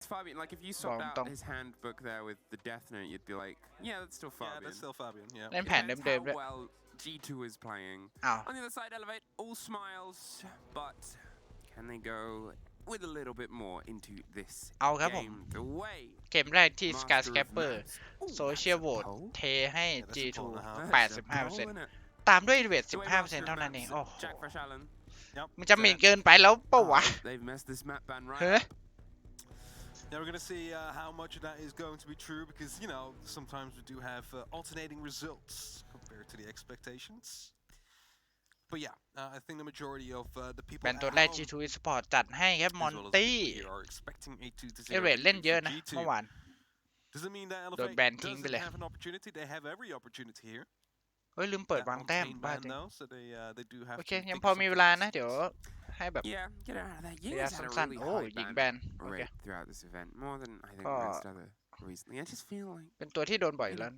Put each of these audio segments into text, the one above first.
it's Fabian. Like if you swapped out his handbook there with the Death Note, you'd be like, yeah, that's still Fabian. Yeah, that's still Fabian. Yeah. เล่นแผนเดิมๆด้วย Well, G2 is playing. อ้าว On the other side, Elevate, all smiles, but can they go with a little bit more into this เอาครับผม game? The way เกมแรกที่ Skyscraper Social Vote เทให้ G2 85% ตามด้วยเวท 15% เท่านั้นเอง โอ้โห Jack Fresh Allen. มันจะหมิ่นเกินไปแล้วเปล่าวะ They've messed this map ban right เฮ้ย Now we're going to see how much of that is going to be true because, you know, sometimes we do have alternating results compared to the expectations. But yeah, I think the majority of the people เป็นตัวแรก G2 Esports จัดให้ครับมอนตี้ เอเวทเล่นเยอะนะเมื่อวาน Doesn't mean that โดน Elevate แบนทิ้งไปเลย doesn't have an opportunity. They have every opportunity here. เฮ้ยลืมเปิดวางแต้มบ้าจริง So they do have โอเค to ยัง think พอมี something เวลานะเดี๋ยวให้แบบ Yeah, get out of that. ระ You ยะ guys had a สั้น really ๆโอ้ high ยิง ban แบนโอเค rate throughout this event, more than I think Oh. most other recently. I just feel like เป็นตัวที่โดนบ่อยแล้ว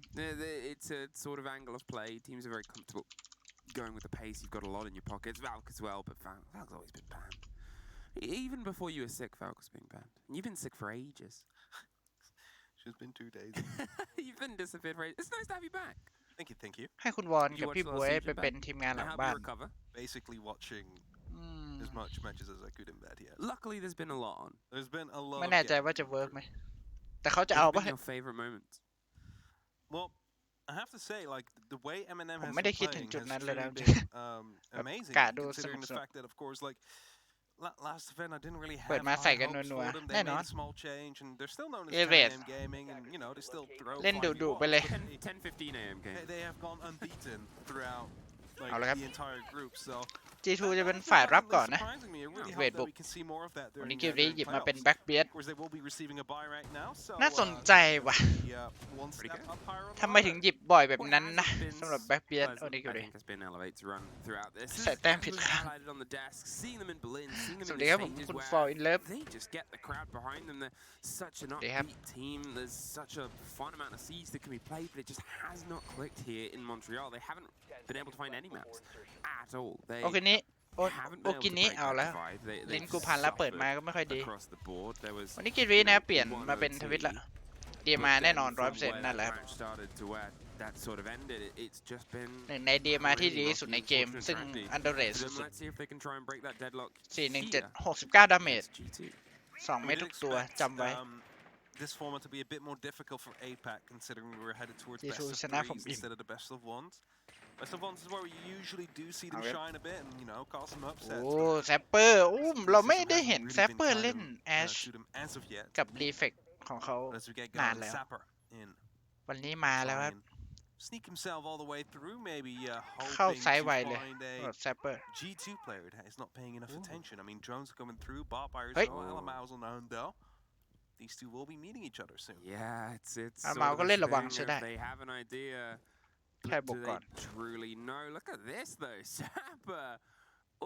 it's a sort of angle of play. Teams are very comfortable going with the pace. You've got a lot in your pockets. Valk as well, but Valk's always been banned. Even before you were sick, Valk was being banned. And you've been sick for ages. It's been 2 days. You've been disappeared for ages. It's nice to have you back. Thank you. ให้คุณวอนกับพี่บ๊วยไปเป็นทีมงานหลัง How บ้า do น you recover? Basically watching as much matches as I could in bed. Yeah. Luckily, there's been a lot on. There's been a lot. ไม่แน่ใจว่าจะเวิร์กไหมแต่เขาจะเอา What's ปะ been your favorite moments? Well, I have to say, like the way Eminem ผม has ไม่ได้ been คิดถึง playing จุด has นั้นเลยนะ truly been amazing. กะดูส Considering นุ the ก fact that, of course, like last event I didn't really เปิด have มา high ใส่กัน hopes นั for ว them. ๆ They แน่น made อน a small change, and they're still known as เอเวท 10 AM gaming, and you know they still throw. เล่น 5v1. ดุๆไปเลย 10-15 AM game. They have gone unbeaten throughout like เอาละครับ the entire group. So G2 จะเป็นฝ่ายรับก่อนนะ surprising me. I really เวท hope บุ that ก we can see more of that วัน during นี้เกม the นี้หยิบมาเป็น playoffs. แบ็กเบียด Of course, they will be receiving a buy right now. So น่าสนใจว่ะ one step up higher on the ทำไมถึง ladder. หยิบบ่อยแบบนั้นนะสำหรับแบ็กเบียด Pleasant, โอ้นี่ I กูดิ think has been Elevate's run throughout this. ใส่แต้มผิด Was ข้าง highlighted on the desk, seeing them in Berlin, seeing ส them วั in สดี the ครับผม stages คุณ where Fall in Love they just get the crowd behind them. They're such an สวัสดีครับ upbeat team. There's such a fun amount of siege that can be played, but it just has not clicked here in Montreal. They haven't been able to find any maps at all. They โอเคนี้โอ haven't โอ been able กิ to นี้ break เอา that แล้ว divide. They ลิ้น they've กูพันแล้วเปิด suffered มาก็ไม่ค่อยดี across the board. There was วันนี้กิรีนะเปลี่ยนมาเป็นทวิตละเดียมาแน่นอน 100% นั่นแหละ started to where that sort of ended. It's just been หนึ่งในเดียมาที่ดีที่สุดในเกม ซึ่งอันเดอร์เรท so สุ then ด let's see if they can try and break that deadlock ๆ 417 here 69 ดาเมจ against G2. 2 เม็ดทุกตัวจำไว้ This format to be a bit more difficult for APAC, considering we're headed towards G2 best of ชนะผม threes อิ่ม instead of the best of ones. Best of ones is where we usually do see them Okay. shine a bit and cause some โอ้ upsets. แซปเปอร์เราไม่ได้เห็นแซปเปอร์เล่นแอช to them as of yet. กับรีเฟกของเขา As we get นาน going, แล้ว Sapper in. วันนี้มาแล้วครับ Sneak himself all the way through, maybe เข้า hoping ซ้าย to ไวเลย find แซปเปอร์ a G2 player that is not paying enough attention. I mean, drones are coming through, bot buyers, Hey. Alamaus on Hundo. These two will be meeting each other soon. Yeah, it's Ah, sort Mao of có this lên là bằng thing sẽ of đây. they have an idea. แค่ Do บุก they ก่อน truly know? Look at this though, Sapper.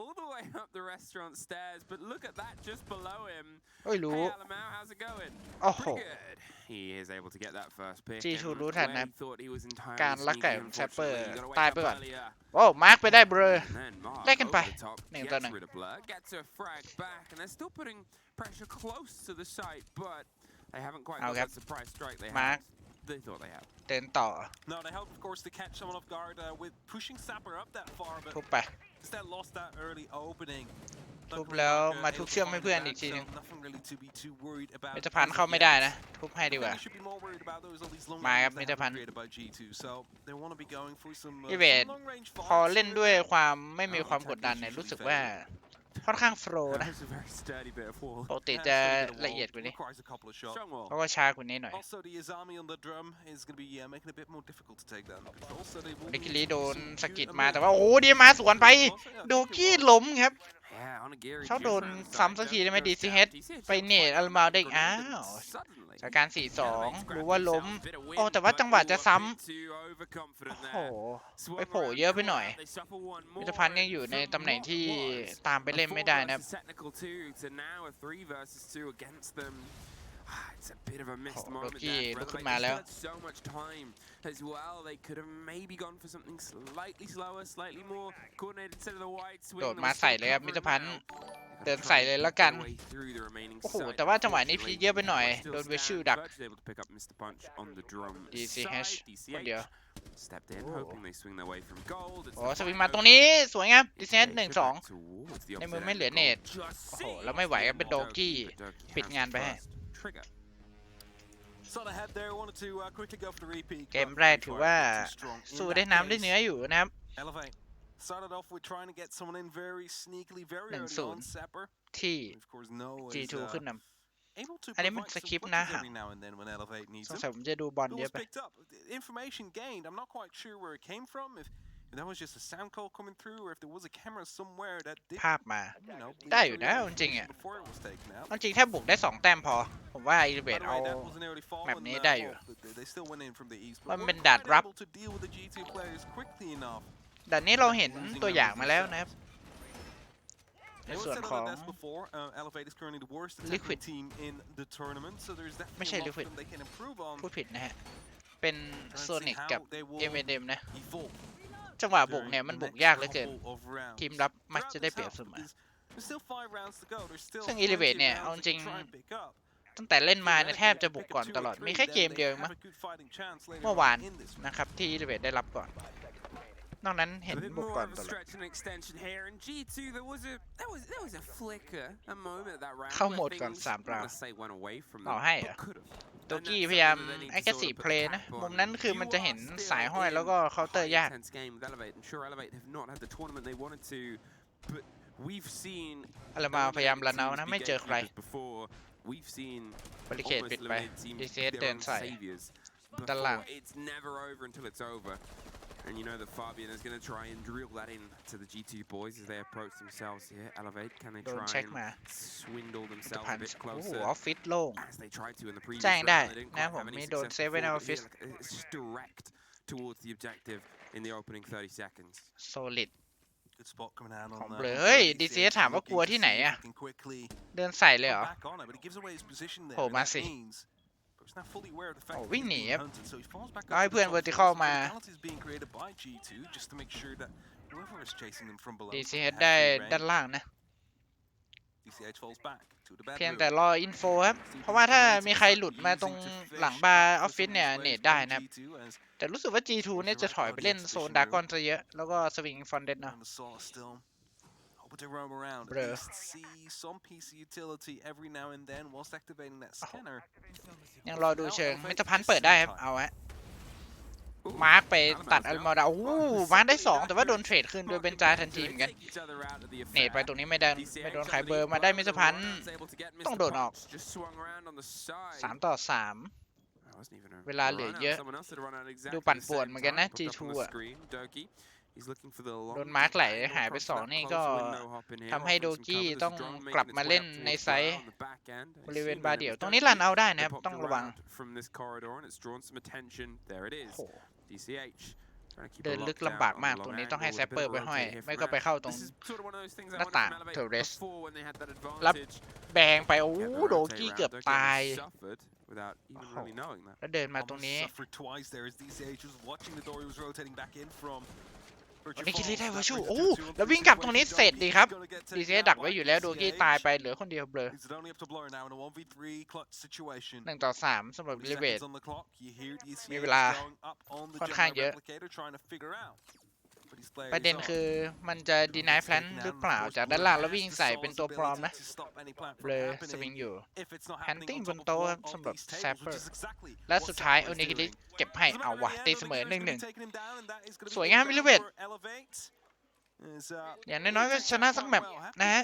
All the way up the restaurant stairs, but look at that just below him. เอ้ยรู้ Hey Alamau, how's it going? โอ้โห Pretty good. He is able to get that first pick. G2 and รู้ทัน where นะ he thought he was entirely การลักไก่ sneaky, ของแซปเปอร์ unfortunately, he got to ตาย wake ไป up ก่อน earlier. โอ้มาร์กไปได้เบลอ And then Mark ได้กันไป over the top, หนึ่งต่อห gets นึ่ง rid of Blur, gets a frag back, and they're still putting pressure close to the site, but they haven't quite got Okay. that surprise strike they Mark. had. They thought they had. เดินต่อ No, they helped, of course, to catch someone off guard with pushing Sapper up that far, but ทุบไป instead lost that early opening. ทุบแล้วมาทุบเชื่อมให้เพื่อนอีกทีนึง Nothing really to be too worried about. มิตรพันธ์เข้าไม่ได้นะ ทุบให้ดีกว่า They should be more worried about those all these long มาครับ ranges มิ that ตร have พัน been ธ์ created by G2, so they want to be going for some อีเวท long range พอ fights เล่น here. ด้วยความไม่มีความกดดันเนี่ยรู้สึกว่าค่อนข้างโฟลว์ That นะ was a very sturdy bit of wall. ปกติ Yeah, จะ it's gonna be a ละเอียด wall. กว่านี้ Requires a couple of shots. Strong wall. เพราะว่าช้ากว่านี้หน่อย Also, the Izami on the drum is going to be making it a bit more difficult to take down. Because also they will นิกิ need ลี to โด do น some สะกิด cute มาแต่ moves. ว่าโอ้ดีมาสวนไป Also, yeah, โด I think it กี้ was- ล้มครับ Yeah, Onigiri เขาโดน just ran ซ้ำ inside, สักที just ได้ไหม goes ดีซี down. เฮด DCH ไป just เนต like อัลมาเด้ง grenade อ้า and ว suddenly จากการ Elevate 4-2 รู้ grabbed ว่าล้ม themselves a bit of โอ้ wind, แต่ว่า but จังหวะจะ ooh, ซ้ a bit too overconfident ำโอ้โห there. ไปโผล่เยอะไปหน่อย They suffer one มิ more ตรพันธ์ยังอยู่ใน from ตำแหน่ง what ที่ was ตามไป a เล่นไม่ 4 ได้นะ versus technical 2 to now a 3 versus 2 against them. It's a bit of a missed โอ้โห moment โดกี้ there. ลุกขึ้น Relevate มา still แล้ว had so much time as well. They could have maybe gone for something slightly slower, slightly more coordinated instead of the wide swing. โดด that มา was ใส่ still เลยครับ covering มิตรพันธ์ now. They เดิน gotta ใส่ try เลย and แล้ว beat กัน their way through the remaining โอ้โห side. แต่ว่าจังหวะนี้พี Unfortunately, เยอะไปหน่อย still โดนเวชิล stand. ดัก Virgil able to pick up Mr. Punch on the drum DCH side. คนเดียว DCH stepped in, hoping they swing their way from gold. It's โอ้ the สวิง fight มาตรง over. นี้สวยงาม DCH Skyscraper 1-2 towards the ในมือ opposite ไม่เหลือ end เน goal. ต Just โอ้โห seized แล้วไม่ไหวครับเป็น the โดกี้ but Doki ปิด has งาน the ไปให้ first trigger. Sought ahead there, wanted to quickly go for the repeat. เกมแรกถือว่าสู้ได้น้ำได้เนื้ออยู่นะครับ Elevate started off with trying to get someone in very sneakily, very early 1-0 on. Sepper, ที่ of course, no is G2 ขึ้นน able to อันนี้มัน provide ส some คริปต์ flickers นะ every now and then when Elevate ำ needs สง them. สัยผมจะดูบอล It เย was อะไป picked up. Information gained. I'm not quite sure where it came from. If that was just a sound call coming through, or if there was a camera somewhere that did, ภาพมา you know, ได้ bleed อยู่ through นะ the เอาจริงๆอ่ะ before it was taken out. เอาจริงแค่บุกได้2 แต้มพอ ผมว่าอีเลเว By ต the เอา way, that was an early fall, แบบ and นี้ได้อยู่ they still went in from the east, มั but น weren't เป็นดาด quite รับ able to deal with the G2 players quickly enough. ด่านนี้เราเห็นตัวอย่างมาแล้วนะครับ ใน They ส่วน said ของ that before. Elevate is currently the worst Liquid attacking team in the tournament, so there's ไม่ definitely ใช่ a lot Liquid that they can improve on. พูดผิดนะฮะ เป็น Trying to โซ see นิก how กับ they will M&M นะ evolve จังหวะบุก during เนี่ยมัน the บุก next ยากเหลือเกิน couple of rounds. ทีมรับมัก Throughout จะได้ this เปรียบ half, เสมอ because there's still 5 rounds to go. There's still ซึ่ง plenty of Elevate เนี่ย rounds เอาจ they ริง can try and pick up. ตั้งแต่เล่นมาเนี่ย Theoretically, แทบจะ they บุก pick ก่อน up 2 ต or ลอด 3, มีแค่ then เกม they เดียวเอง have มั้ง a good fighting chance later เมื่อวาน on in this นะครับที่เลเวตได้รับก่อน นอกนั้นเห็น A bit บุก more ก่อน of ต a ลอด stretch and extension here, and G2 there was a flicker, a moment that round เข้า where โหมดก่อน things, 3 I'm not ราว gonna say went away from ต่อ them, ให้เหรอ but could have. โด And กี้ that's พยายาม something that they need to แอคทีฟ sort of เพ put ล the ย์นะ cap on. มุมนั้นคือมันจะเห็น You are สายห้อย still แล้วก็ in เคาน์เตอร์ a ยาก highly tense game with Elevate. I'm sure Elevate have not had the tournament they wanted to, but we've seen อะไรมาพยายาม eliminated รันเอา teams นะ be ไม่เจอใคร gatekeepers before. We've seen บริเคด almost ปิดไป eliminated teams be DCS their เดิน own ใส่ saviors ด้านล่าง before. It's never over until it's over. And you know that Fabian is going to try and drill that in to the G2 boys as they approach themselves here. Elevate, can they โดน try เช็ค and มา swindle มิตร themselves พั a นธ์ bit โอ้โห closer ออฟฟิศโล่ง as they tried to in the previous แจ้งได้ round? They didn't นะ quite ผม have any มีโดน success เซฟไว้ในอ before, อฟ but ฟิศ here, like, it's just direct towards the objective in the opening 30 seconds. โซลิด Good spot coming out ของ on เบลอ on เฮ้ย DCH, DCS ถามว่ากลัว looking ที่ to ไหน see if อะ he can quickly เดินใส่เลยเหร come อ back on it, but he gives away his position there. โผล่ and มา that สิ means he's now fully aware of the fact โอ้ that วิ่ง he's หนี being ครับ hunted, so he falls back เอาให้ up to เพื่อน the top vertical floor. มา Balance is being created by G2 just to make sure that whoever is chasing them from below DCS has ได้ free ด้าน reign. ล่างนะ DCH falls back to the เพียง bedroom. แต่รออินโฟครับ เพราะว่าถ้ามีใครหลุดมาตรงหลังบาร์ออฟฟิศเนี่ยเนตได้นะครับ แต่รู้สึกว่า G2 เนี่ยจะถอยไปเล่นโซนดากอนซะเยอะ แล้วก็สวิงฟอนเดนเนาะ And the Saw still hoping to roam around. At Bruh. least see some PC utility every now and then whilst activating that scanner. ยังรอดูเชิงมิตรพันธ์เปิดได้ครับ เอาฮะ มาร์กไปตัดอัลมาดาโอ้โหมาร์กได้ 2 แต่ว่าโดนเทรดขึ้นโดยเบนจาทันทีเหมือนกัน เนตไปตรงนี้ไม่ได้ไม่โดนขายเบอร์มาได้มิตรพันธ์ต้องโดนออก 3-3 เวลาเหลือเยอะ ดูปั่นป่วนเหมือนกันนะ G2 อ่ะ โดนมาร์กไหลหายไป 2 นี่ก็ทำให้โดกี้ต้องกลับมาเล่นในไซส์บริเวณบาร์เดี่ยว ตรงนี้รันเอาได้นะครับ ต้องระวัง โอ้โห เดินลึกลำบากมาก ตรงนี้ต้องให้แซปเปอร์ไปห้อย ไม่ก็ไปเข้าตรงหน้าต่างเทอร์เรส รับแบงไป โอ้โหโดกี้เกือบตาย แล้วเดินมาตรงนี้ Suffered twice there as DCH was watching the door he was rotating back in from. วันนี้คิริได้เวอร์ชูโอ้แล้ววิ่งกลับตรงนี้เสร็จดีครับ ดีเซดักไว้อยู่แล้วโดกี้ตายไปเหลือคนเดียวเบลอ It's only up to Blur now in a 1v3 clutch situation. 1-3 สำหรับลิเวต Seconds on the clock. You hear DCH มีเวลา going up on the ค่อนข้าง Gemini เยอะ replicator trying to figure out what his players ประเด็น are. คือมันจะดีนายแพลนหรือเปล่า จากด้านล่างแล้ววิ่งใส่เป็นตัวปลอมนะ เบลอสวิงอยู่ แพนติ้งบนโต๊ะสำหรับแซปเปอร์ และสุดท้ายโอนิกิริเก็บให้เอาวะตีเสมอ 1-1 สวยงามลิเวต อย่างน้อยๆก็ชนะสักแมปนะฮะ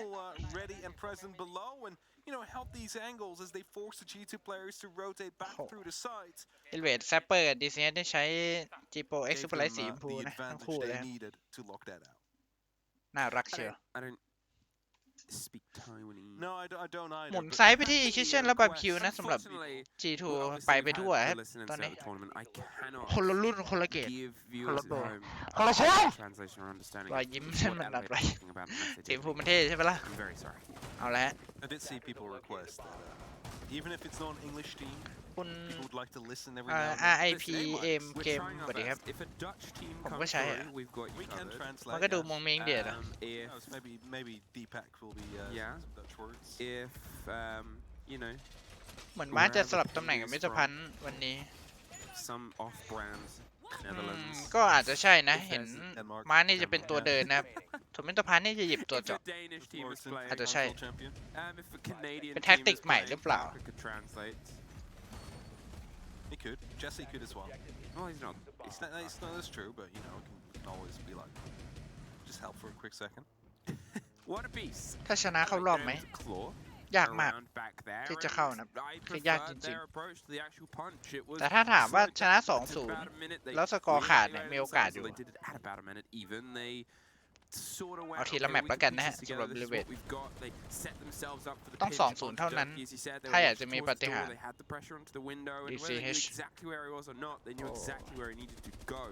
You know, help these angles as they force the G2 players to rotate back through the sides. ลิเวตแซปเปอร์กับดีเซได้ใช้ G-Pro X Gave Super them, Light สีชมพู the นะทั้ง advantage คู่เลย they ครับ needed to lock that out. น่ารักเชียว I don't speak Taiwanese. No, I don't either. หมุน but ซ้ายไปที่ happy, Kitchen และ Barbecue นะ Unfortunately, สำหรับ G2 we obviously ไป had ทั่ว to ครับ listen ตอน inside นี้ the tournament. I cannot คนละรุ่นคนละเกต give viewers Hold at up, bro. home Hold up. translation or understanding รอย of ยิ้ม what มันหนัก Elevate ไป are talking about in the message. สีชมพูมันเท่ใช่ไหมล่ะ I'm very sorry. เอาละ I did see people request that Even if it's not an English team, คุณ people would like to listen every now and then. RIPM เกมสวัสดีครับ If a Dutch team ผม comes ก็ใช้อะ through, we've got We you can covered. translate. มันก็ดู yes. มุงมิงเดียดอะ If Oh, so maybe Deepak will be Yeah. some Dutch words. if you know เหมือนม้าจะสลับตำแหน่งกับมิตรพันธ์วันนี้ some off-brand Netherlands. ก็อาจจะใช่นะ เห็น Denmark. ม้านี่จะเป็นตัวเดินนะครับส่วนมิตรพันธ์นี่จะหยิบตัว If เจาะ a Danish team is Morrison, playing, อาจจะใช่ console champion. if a Canadian เป็น team แท็กติก is ใหม่ playing, หรือเปล่า Parker could translate. He could. Jesse could as well. Well, he's not. It's not as true, but you know, it can always be like, just help for a quick second. What a beast. ถ้าชนะเข้ารอบไหม Able to claw ยากมาก around back there, ที่จะเข้านะ and I คือยากจ preferred ริง their approach to the actual punch. It was แต่ถ้าถามว่า slow ชนะ down. It took 2-0 about a minute. They แล้วสกอร์ขาดเนี่ย reactivated มีโอกาส themselves, อยู่ so they did it at about a minute even. They sort of went, เอาทีละ okay, แมป we แล้ว can กัน piece นะฮะ this สำหรับ together. บ This ริ is เว what ณ we've got. They set themselves up for the ต้อง pinch 2-0 onto เท่านั้น Doki, as you said. They ถ้า were อยากจะมี towards ปา the ฏิหา door. ริย์ They had the pressure onto the window, and whether they knew DCH exactly where he was or not, they knew exactly where he needed to go.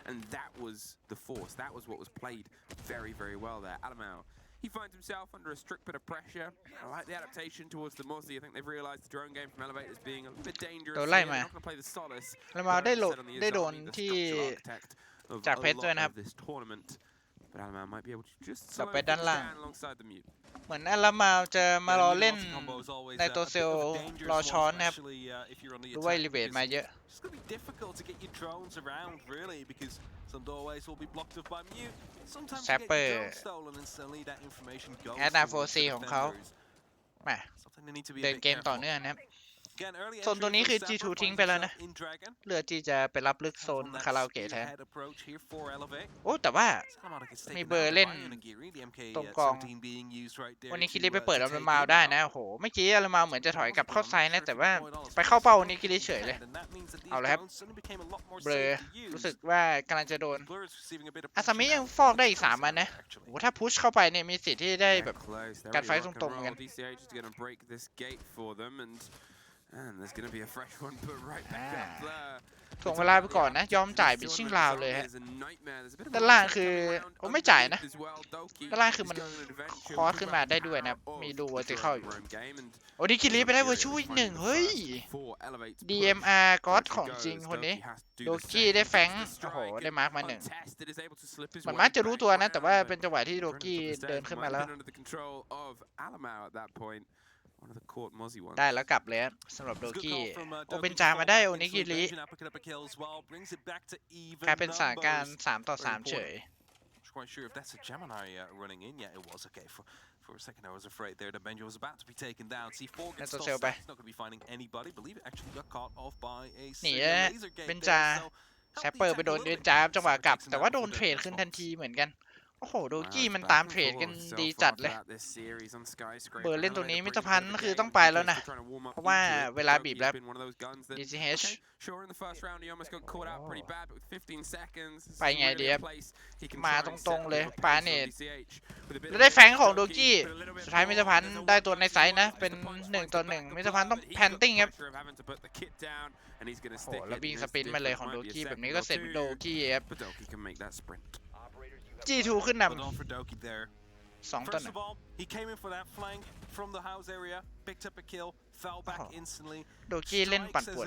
And that was the force. That was what was played very, very well there. Alamau, he finds himself under a strict bit of pressure. I like the adaptation towards the Mozzie. I think they've realised the drone game from Elevate is being a bit dangerous. โดนไล่ Here. มา They're not going to play the Solace. แล้วมา But ได้ as I โหล said on the ได้โดน Azami, the ที่ structural architect of จาก a เพชรด้วย lot นะครับ of this tournament. But Alamau might be able to just กลับ slow ไป things ด้านล่าง down alongside the mute. เหมือนอารามาจะมารอเล่น The combo is always, ในตัว a เซ bit ล of ล์ a dangerous รอ one, ช้อนนะครับ especially, if you're on the รู้ว่า attack, รีเวท because มาเยอะ it's going to be difficult to get your drones around, really, because some doorways will be blocked off by mute. Sometimes you get Sapper your drone stolen and suddenly that information goes แอดนา towards 4C the ของเขา defenders. แหม Something they need to be เดิ a น bit เกมต่อ careful. เนื่องนะครับ Again, early โซน entry ตัวนี้ for คือ Sapper G2 ทิ้ง finds ไปแล้วนะ himself in Dragon. เลือจีจะไปรับลึกโซน On that คาราโอเกะแทน spearhead approach here for Elevate. โอ้แต่ว่า Salamada gets taken มี down เบอร์เล่น by Onigiri, the ตรงกอง MK17 being used right there วันนี้ to, คิริไปเปิด to อารา take มา him ได้ out. นะโอ้โหเมื่อกี้อารามาเหมือนจะถอยกลับเข้าไซด์นะแต่ว่าไปเข้าเป้าวันนี้คิริเฉยเลย เอาละครับ เบลอรู้สึกว่ากำลังจะโดนอาซามิยังฟอกได้อีก3อันนะโอ้โหถ้าพุชเข้าไปเนี่ยมีสิทธิ์ที่ได้แบบ close. They're การ really ไฟต์ rock and ตรงๆกัน roll. DCH is going to break this gate for them, and there's going to be a fresh one put right back up there. ถ่วงเวลาไปก่อนนะ ยอมจ่ายบิชชิ่งราวเลยฮะ ด้านล่างคือโอ้ไม่จ่ายนะ ด้านล่างคือมันคอร์สขึ้นมาได้ด้วยนะ มีดูเวอร์ติเคิลอยู่ โอ้ดิคิริไปได้เวอร์ชูอีกหนึ่งเฮ้ย DMR ก็อดของจริงคนนี้ โดกี้ได้แฟงโอ้โห ได้มาร์กมาหนึ่งเหมือนมาร์กจะรู้ตัวนะ แต่ว่าเป็นจังหวะที่โดกี้เดินขึ้นมาแล้ว ได้แล้วกลับเลยครับสำหรับโดกี้โอเบนจามาได้โอนิกิริกลายเป็นสถานการณ์3-3 เฉย Quite sure if that's a Gemini running in. Yeah, it was okay. For a second, I was afraid there that Benjo was about to be taken down. C4 gets tossed out. He's not going to be finding anybody. Believe it actually got caught off by a laser gate there. So แซปเปอร์ไปโดนเดินจ้าจังหวะกลับแต่ว่าโดนเทรดขึ้นทันทีเหมือนกันโอ้โหโดกี้มันตามเทรดกันดีจัดเลยเบอร์เล่นตัวนี้มิตรพันธ์คือต้องไปแล้วนะเพราะว่าเวลาบีบแล้ว DCH ไปไงดีครับมาตรงๆเลยปาเนตแล้วได้แฟงของโดกี้สุดท้ายมิตรพันธ์ได้ตัวในไซส์นะเป็น1-1มิตรพันธ์ต้องแพนติ้งครับโอ้แล้ววิ่งสปินมาเลยของโดกี้แบบนี้ก็เสร็จโดกี้ครับG2 ขึ้นนำ2-1 First of all, he came in for that flank from the house area, picked up a kill, fell back instantly. โดกี้เล่นปั่นป่วน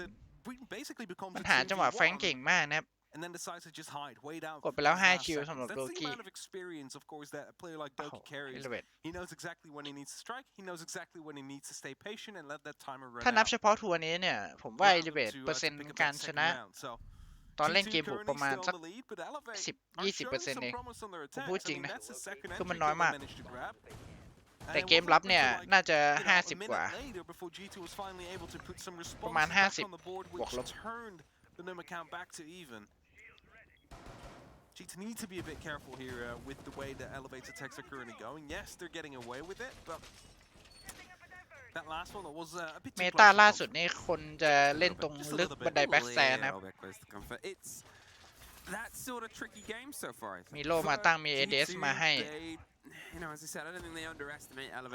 มันหาจังหวะแฟงเก่งมากนะครับ And then decides to just hide way down. กดไปแล้ว5 คิวสำหรับโดกี้ That's the amount of experience, of course, that a player like Doki carries. He knows exactly when he needs to strike. He knows exactly when he needs to stay patient and let that timer run out. ถ้านับเฉพาะทัวร์นี้เนี่ยผมว่า Elevate เปอร์เซ็นต์การชนะตอนเล่นเกมบุกประมาณสัก 10-20% เองผมพูดจริงนะคือมันน้อยมากแต่เกมรับเนี่ยน่าจะ50กว่าประมาณ50บวกลบThe number count back to even. G2 need to be a bit careful here with the way the elevator attacks are currently going. Yes, they're getting away with it, but that last one was a bit too เมตาล่าสุดนี่คนจะเล่นตรงลึกบันไดแบ็กแซนนะครับมีโลมาตั้งมี ADS มาให้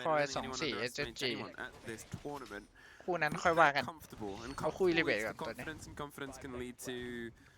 คอย2-4 SSG คู่นั้นค่อยว่ากันเขาคุยรีเบทก่อนตอนนี้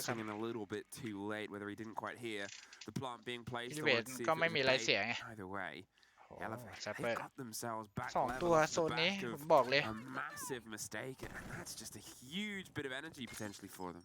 ด้วย swinging ซ้ำ a little bit too late, whether he didn't quite hear the plant being placed or เวท let's see ก็ if it ไม่ was มี a อะไร bait. เสียไง Either way, โอ้ Elevate, แซปเปอ they've ร์ got themselves back สอง level ตัว off โซ the นนี้ back ผ of มบอกเลย a massive mistake, and that's just a huge bit of energy potentially for them.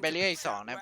เบเรียอีก2นะครับ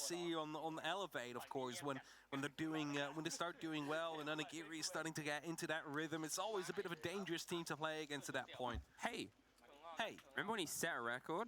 see on the elevate, of course, when they start doing well and Onigiri is starting to get into that rhythm. It's always a bit of a dangerous team to play against at that point. Hey, remember when he set a record?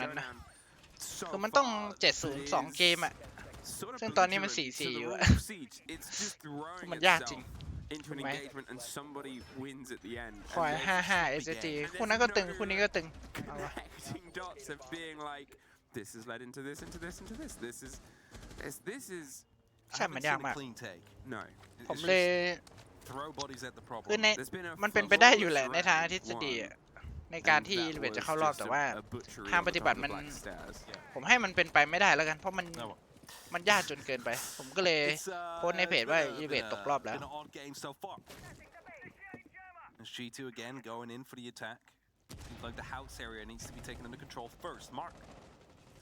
นั้นนะ so คือมันต้อง far, 7-0 2 เกมอะ sort of ซึ่งตอนนี้มัน belligerent 4-4 to อ the ยู่ role อะ of siege. It's just throwing มันยากจริง itself into an Đúng rồi. engagement and somebody wins at the end. คอย And there's 5-5 SSG คู่นั้นก็ตึงคู่นี้ก็ตึงเอาวะ connecting dots of being like, this has led into this, into this, into this. This is I ใช่ มัน haven't ยาก seen a มาก clean take. no. ผม It's เลย just throw bodies at the คือ problem. ใน There's been a มันเป็นไปได้อยู่ flawless แหละในทางทฤษ round ฎี one, อะในการ and ที่ that อีเวน was จะเข้ารอบ just แต่ว่า a butchery ทาง on ป the ฏิ top บั of ติ the มัน black stairs. ผมให้มันเป็นไปไม่ได้แล้วกัน เพราะมัน No. มันยากจนเกินไป ผมก็เลย It's โพสต์ในเพจ it's ว่า been อี a เวนตกรอบแล้ว been an odd game so far. As G2 again going in for the attack. Seems like the house area needs to be taken under control first. Mark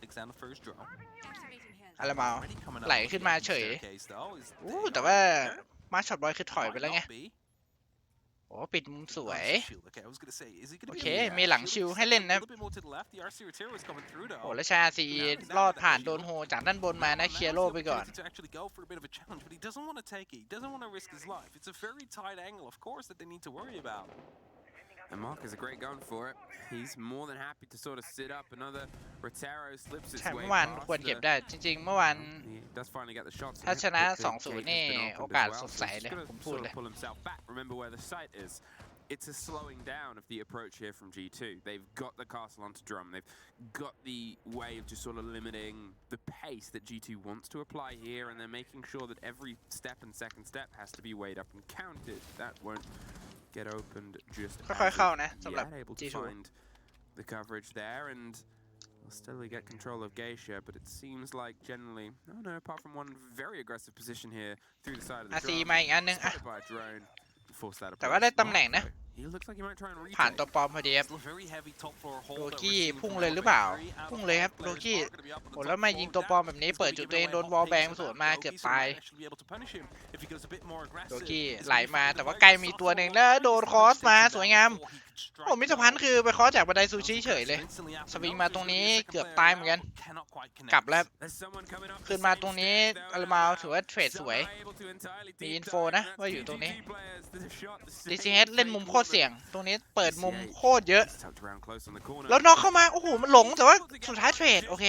takes down the first drone. อะไรมา Already coming up ไหล on the ขึ้นมา empty เฉย staircase, though, is อู้ they แต่ are ว่า there. มาช็อตบอยคือถอยไป Might แล้วไง not be. โอ้ปิดมุมสวย Oh, it's a shield. Okay, I was gonna say, is he gonna โอ be เค able to มีหลัง shield ชิว himself ให้เล่น a นะ little bit more to the left? The RC Artillery is coming through, โอ้ though. แล้วชาซีรอดผ่านโดนโฮจากด้านบนมานะ เคลียร์โลไปก่อน To actually go for a bit of a challenge, but he doesn't want to take it. He doesn't want to risk his life. It's a very tight angle, of course, that they need to worry about. And Mark is a great gun for it. He's more than happy to sort of sit up. Another Rotaro slips its ใช่ way เมื่อวาน past ควรเก็บ the- ได้ จริง ๆ เมื่อวาน He does finally get the shots. ถ้า in ช it, นะ but the gate has 2-0 นี่ been opened โอ as กาส well, ส so ดใส he's เลย gonna ผมพูด sort เลย of pull himself back. Remember where the site is. It's a slowing down of the approach here from G2. They've got the castle onto drum. They've got the way of just sort of limiting the pace that G2 wants to apply here, and they're making sure that every step and second step has to be weighed up and counted. That won't get opened just ค่อย as ๆเข้า of นะสำหรับ yet. Able to G2 find the coverage there, and they'll steadily get control of Geisha, but it seems like generally, no, apart from one very aggressive position here through the side of the อาซี drum, มาอีกอันนึงอะ spotted by a drone, force that แต่ว่าได้ approach. ตำแหน่งนะ Marco, he looks like he might try and ผ่าน retake. ตัวปลอมพอดีครับ Still very heavy top floor hold โล that we're กี้ seeing พุ่ง from เลยหรือเปล่า Three out of พุ่งเลยครับ five โล players กี้ are gonna be up on the โอ้ top แล้วมา floor ยิง of ตัว that. ปลอมแบบนี้ He's เปิด gonna จุด give ตัวเอง away โดน hot วอลแบง picks สวน and มา that เกือบ Loki's ตาย might actually be able to punish him if he goes a bit more aggressive. โลกี้ Is ไหล gonna be มา finding แต่ the ว่า right ใกล้มี soft ตัวหนึ่ง wall. แล้วโดนคอสมา Taking สวย down งาม before he could strike โอ้มิสพันธ์ though. คือไปคอสจากบันไดซูชิเฉยเลย Instantly after สวิง notice, มา there's ตรง gonna นี้ be a second เกือบ player ตายเหมือนกัน now. Cannot quite กลับ connect. แล้ว There's someone coming up ขึ้น the มา same ตรงนี้ stage, though, อัล and มา now ถือว่าเทรดสวย somehow able to entirely มี deep อินโฟ dive, นะ and ว่า that's อยู่ตรงนี้ DCG players that have shot the same DCS เล่นมุมโคตรเสี่ยง ตรงนี้เปิดมุมโคตรเยอะ He's tucked around close on the corner. แล้วน็อกเข้ามา โอ้โห มันหลง แต่ว่าสุดท้ายเทรด โอเค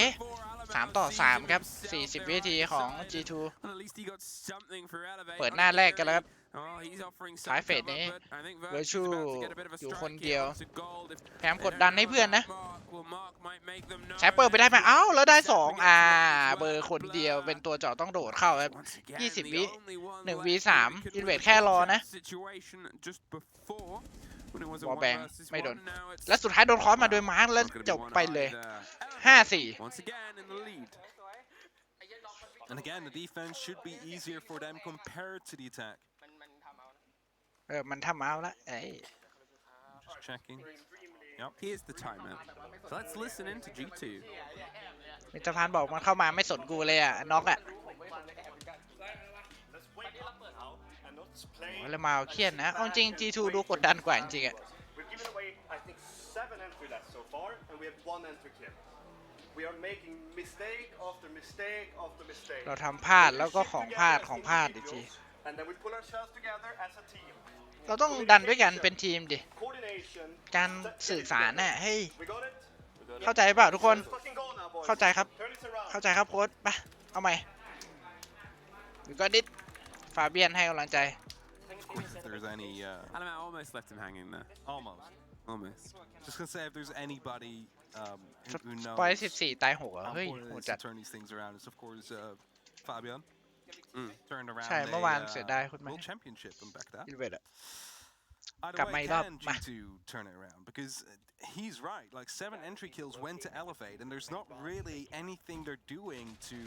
3-3 ครับ 40 วินาทีของ G2 And at least he got something for Elevate. เปิดหน้าแรกกันแล้วครับ Oh, he's offering ท้าย some เฟส cover, นี้ but I think เวอร์ Virtue's ชู about to get a bit of a อยู่ strike คน here เดียว onto gold. If พยายาม they กด don't ดันให้ know เพื่อนนะ about Mark, well, Mark might make them know ใช้เปิดไปได้ไหม that อ้าว แล้วได้ Sepper 2 gets one as เบอ well. ร์คนเดียว เป็นตัวเจาะต้องโดดเข้าครับ Once again, 20 the วิ only one 1v3 left who could อินเวด really แค่รอ watch นะ that situation just before when it was a วอล one แบง versus ไม่โดน one. Now it's และสุดท้ายโดนคอสมาโดยมาร์คแล้ว not gonna จ be บ one ไปเลย either. 5-4 Once again in the lead. And again, the defense should be easier for them compared to the attack. มันทำเอาละเอ้ย Just checking. Here's the timeout. So let's listen in to G2. มิตรพันธ์บอกมันเข้ามาไม่สนกูเลยอ่ะน็อกอ่ะโอ้แล้วมาเครียดนะเอาจริง G2 ดูกดดันกว่าจริงๆอ่ะ We've given away, I think, 7 entry left so far, and we have 1 entry kill. We are making mistake after mistake after mistake. เราทำพลาดแล้วก็ของพลาดของพลาดอีกที And then we pull ourselves together as a team. เราต้องดันด้วยกันเป็นทีมดิ Coordination. การสื่อสารน่ะเฮ้ย We got it? เข้าใจเปล่าทุกคน Let's fucking go now, boys. เข้าใจครับ Turn this around. เข้าใจครับโค้ชไปเอาใหม่วิก็ดิดฟาเบียนให้กำลังใจ If there's any, Alama almost left him hanging there. almost. Just gonna say if there's anybody who ปล่อย knows 14 ตาย6เหรอ how เฮ้ย important โห it is จัด to turn these things around is of course Fabian. Turned around ใช่เมื่อวานเสียดายคุณไหม World Championship and back that. อินเวดอะ Either Gab way, mij dat, can maar- G2 turn it around? Because he's right. Like 7 entry kills went to Elevate, and there's not really anything they're doing to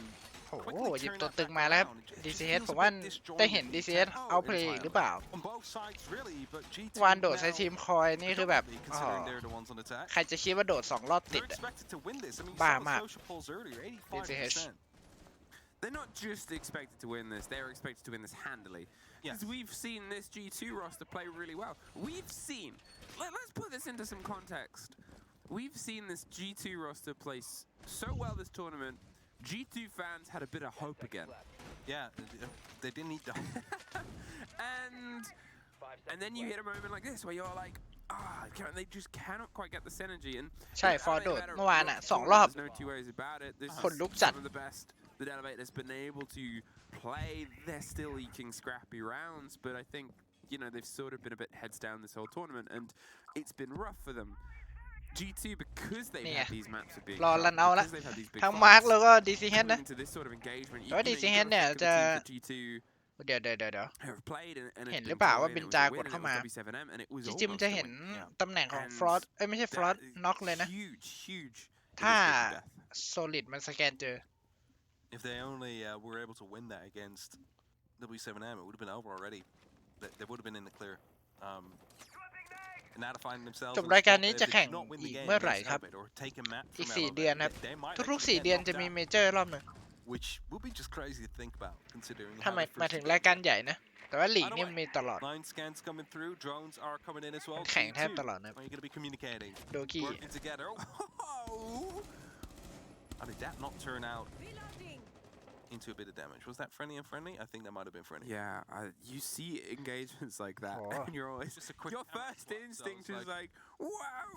โอ้โห quickly หยิบ turn ตัว that ตึง back มาแล้วครับ around. It just DCS feels ผม a ว่า bit disjointed ได้เห็น from DCS the เอาเพลย์ entirely. หรือเปล่า On both sides, really, but G2 วานโดดใช้ now ทีมคอยนี่คือแบบอ๋อ considering they're the ones on attack. ใครจะคิดว่าโดด2 รอบติด They're อะ expected to win this. I mean, you Bah, saw the maar- social polls earlier, DCS. 85%. They're not just expected to win this, they're expected to win this handily. Yes. Because we've seen this G2 roster play really well. We've seen, let's put this into some context. We've seen this G2 roster play so well this tournament, G2 fans had a bit of hope again. Yeah, they didn't need the and then you hit a moment like this where you're like, they just cannot quite get the synergy. And ใช่ฟอร์โดดเมื่อวานอ่ะ2 รอบ there's no two ways about it. This คน is ลุกจัด some of the best that Elevator's been able to play. They're still eking scrappy rounds, but I think they've sort of been a bit heads down this whole tournament, and it's been rough for them. G2 because they've had these maps of being รอรันเอาละ because they've had these big ทั้งมาร์ก fights, แล้วก็ DCH นะ into this sort of engagement. แต่ว่า You DCH gotta เนี่ย think of จะ the teams that G2 เดี๋ยว have played and เห็น have หรือ been เปล่า to ว่า win. เบ It น was จา a ก win ด and เข้า it was มา W7M and it was จริงๆมัน almost จะ a เห็น win. ตำแหน่งของ And ฟรอสไม่ใช่ฟรอส that is น็อกเลยนะ huge ถ้า in this bit of death. โซลิดมันสแกนเจอ If they only were able to win that against W7M, it would have been over already. They would have been in the clear. And now to find themselves จบ in the รายการ spot นี้ that จะ if แข่ they ง do not win อี the ก game เมื่อไหร่ against ครับ Elbit or take a map อีก from 4 เดือนครับ Elbit, they might ทุก actually ๆ 4 get เดือน knocked จะมี out, เมเจอร์รอบหนึ่ง which would be just crazy to think about considering ถ้า how หมาย the หมาย first ถึง two รายการใหญ่นะ แต่ว่าลีกนี่มันมีตลอด line scans coming through, drones are coming in as well. แข่งแทบ G2, ตลอดนะครับ are you going to be communicating, โดกี้ working together? Oh, how did that not turn out into a bit of damage? Was that friendly and friendly? I think that might have been friendly. Yeah, you see engagements like that, Oh. and you're always Just a quick your hammer first shot, so instinct it's is like, wow.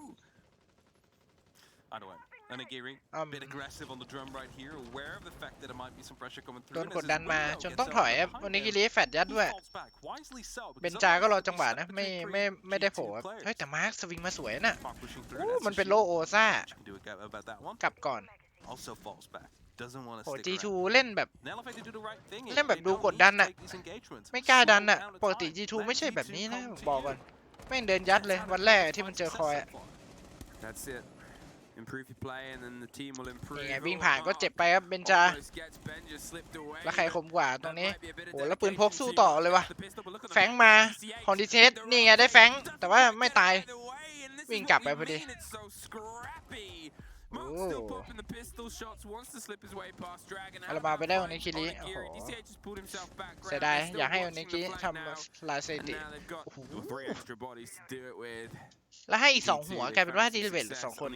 I don't know. Onigiri, a bit aggressive on the drum right here, aware of the fact that there might be some pressure coming โด through. น and ก as ด his ดันมา window จน gets ต้องถอย opened ครับ behind วันนี้ him, กิริแฟดยัด he ด้วย falls back, wisely so, เบ because นจาก็รอ otherwise จังหวะ they'll be นะ stuck ไม่ between ไม่ three ไม่ได้ G2 โผล่ครับ players. เฮ้ยแต่มาร์คสวิงมาสวยน่ะ Park pushing through, อู้ that's มัน a เป็น shield. โลโอซ่า You can do about that one. กลับก่อน Also falls back. Doesn't want to โห stick G2 around. เล่นแบบ And Elevator do the right thing. เล่นแบบ They ดู don't กด need ดัน to น่ะ take these engagements. ไม่กล้าดัน Slow น่ะ down the ปกติ time. G2 Let ไม่ใช่แบบ G2 นี้นะ come to บอก you. ก่อนแม่งเดินยัดเลยวันแรกที่มันเจอคอยอะ That's it. Improve your play, and then the team will improve. นี่ไงวิ่งผ่านก็เจ็บไปครับเบนจา Almost gets Ben just slipped away. แล้วใครคมกว่าตรงนี้ That might be a bit of โหแล้วปืนพก dedication สู้ to ต่อเลยวะ the pistol, but look at the แฟงมา DCH ของดีเนี่ไงได้แฟงแต่ว่าไม่ตาย Either way, and this is วิ่ง what กลับ we ไปพอดี mean, it's so scrappy. Mark still popping the pistol shots, wants to slip his way past Dragon. เอาละมาไปได้วันนี้คิริโอ้โห DCH just pulled himself back. เสียดายอยากให้วันนี้คิริทำลายสถิ And ติ now they've got 3 extra bodies to do it with. แล้วให้อีก 2 หัวกลายเป็นว่าดีเลเวต2 คน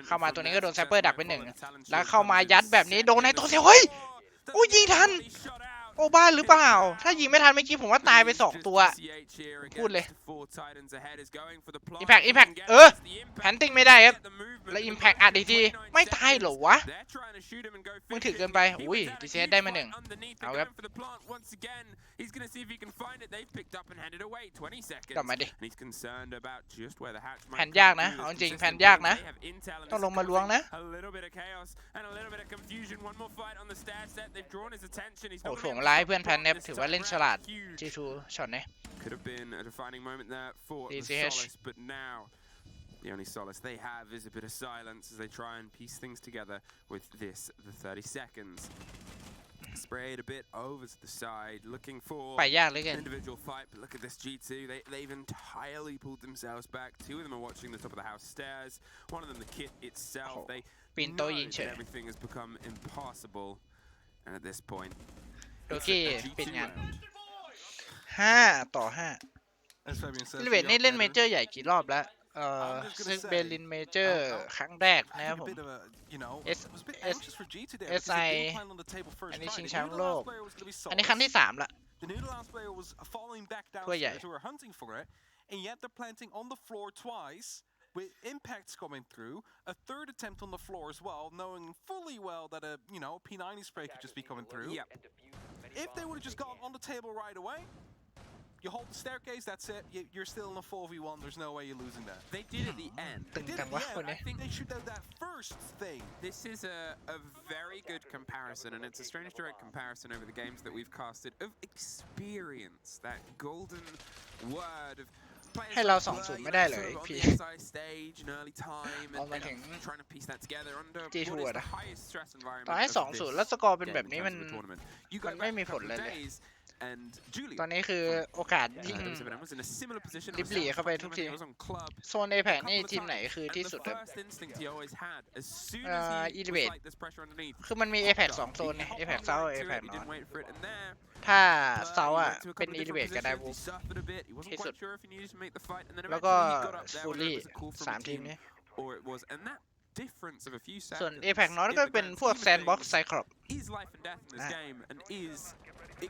เข้ามาตัวนี้ก็โดนไซเปอร์ดักไป1แล้วเข้ามายัดแบบนี้โดนในตัวเสียวเฮ้ยอู้ยิงทันโอ้บ้าหรือเปล่าถ้ายิงไม่ทันเมื่อกี้ผมว่าตายไป2 ตัวพูดเลย Impact แพนติ้งไม่ได้ครับแล้ว Impact อัดอีกทีไม่ตายเหรอวะมึงถึกเกินไปอุ้ยดีเซได้มา1เอาครับกลับมาดิแผ่นยากนะเอาจริงแผ่นยากนะต้องลงมาล้วงนะโอ้ถ่วงร้ายเพื่อนแพนเนฟถือว่าเล่นฉลาด G2 ช็อตนี้ Could have been a defining moment there for the DCH. Solace, but now the only solace they have is a bit of silence as they try and piece things together with this, the 30 seconds. Sprayed a bit over to the side, looking for ไปยากเลยกัน an individual fight, but look at this G2. They've entirely pulled themselves back. 2 of them are watching the top of the house stairs. One of them, the kit itself. Oh. They Pinto knowยิงเฉ that ย everything has become impossible. And at this point, โด it's กี้ a G2 ปิดงาน round. 5 ต่อ 5 As Fabian says, ดีเลเวต we นี่ are เล่นเม better. เจอร์ใหญ่กี่รอบแล้วซึ่งเบลินเมเจอร์ครั้งแรก I นะครับ think ผ a ม bit of a, you know, S- was a bit S- anxious for G today because SI they didn't plan on the table first อันนี้ try. ชิง They แชม knew ป์ the โล last ก player was going to be อันนี้ครั้ง Solace. ที่ 3 ละ They knew the last player was falling back ถ้วยใหญ่ downstairs who were hunting for it, and yet they're planting on the floor twice with impacts coming through. A third attempt on the floor as well, knowing fully well that a P90 spray could just be coming through. Yep. If they would have just gone on the table right away, you hold the staircase, that's it. You're still in a 4v1. There's no way you're losing that. They did at the end. ตึง They did จั at ง the วะ end. คนนี้ I think they should have that first thing. This is a very good comparison, and it's a strange direct comparison over the games that we've casted of experience, that golden word of players ให้เรา like Blur, 2-0 ไม่ได้เลย sort of on พี่ the SI stage in early time, เอามาถึง trying to piece that together under G2 what is อะ the นะ highest stress environment ต่อให้ of 2-0 this แล้วสกอร์เป็น game แบบ in นี้ terms มัน of the tournament. You มั go นไม่ back มี a ผล couple เลย of เลย days, and Julie ตอนนี้คือโอกาสยิ่ง W7M was in a similar position. ริบหรี่เข้าไปทุกที It was on club. โซน A แพนี่ทีมไหนคือที่สุดครับ And the first instinct he always had, as soon as he was Elevate. like this pressure underneath, คือมันมี A แพ2 โซนไง A แพ South A แพ he North didn't wait for it, and there, ถ้า Blur, เซา he อ่ะ went to a เป็น couple of อีเลเวต different กับได positions, บู he suffered a bit, he wasn't ที่สุด quite sure if he needed to make the fight, and then แล้วก็ eventually he got up there, ฟู whether รี่ it was a call from 3 the ทีม team นี้ or it was, and that difference of a few ส่วน seconds A แพ North in ก็ the เป็น grand พวก scheme of Sandbox things Cyclops is life and death in this game, and is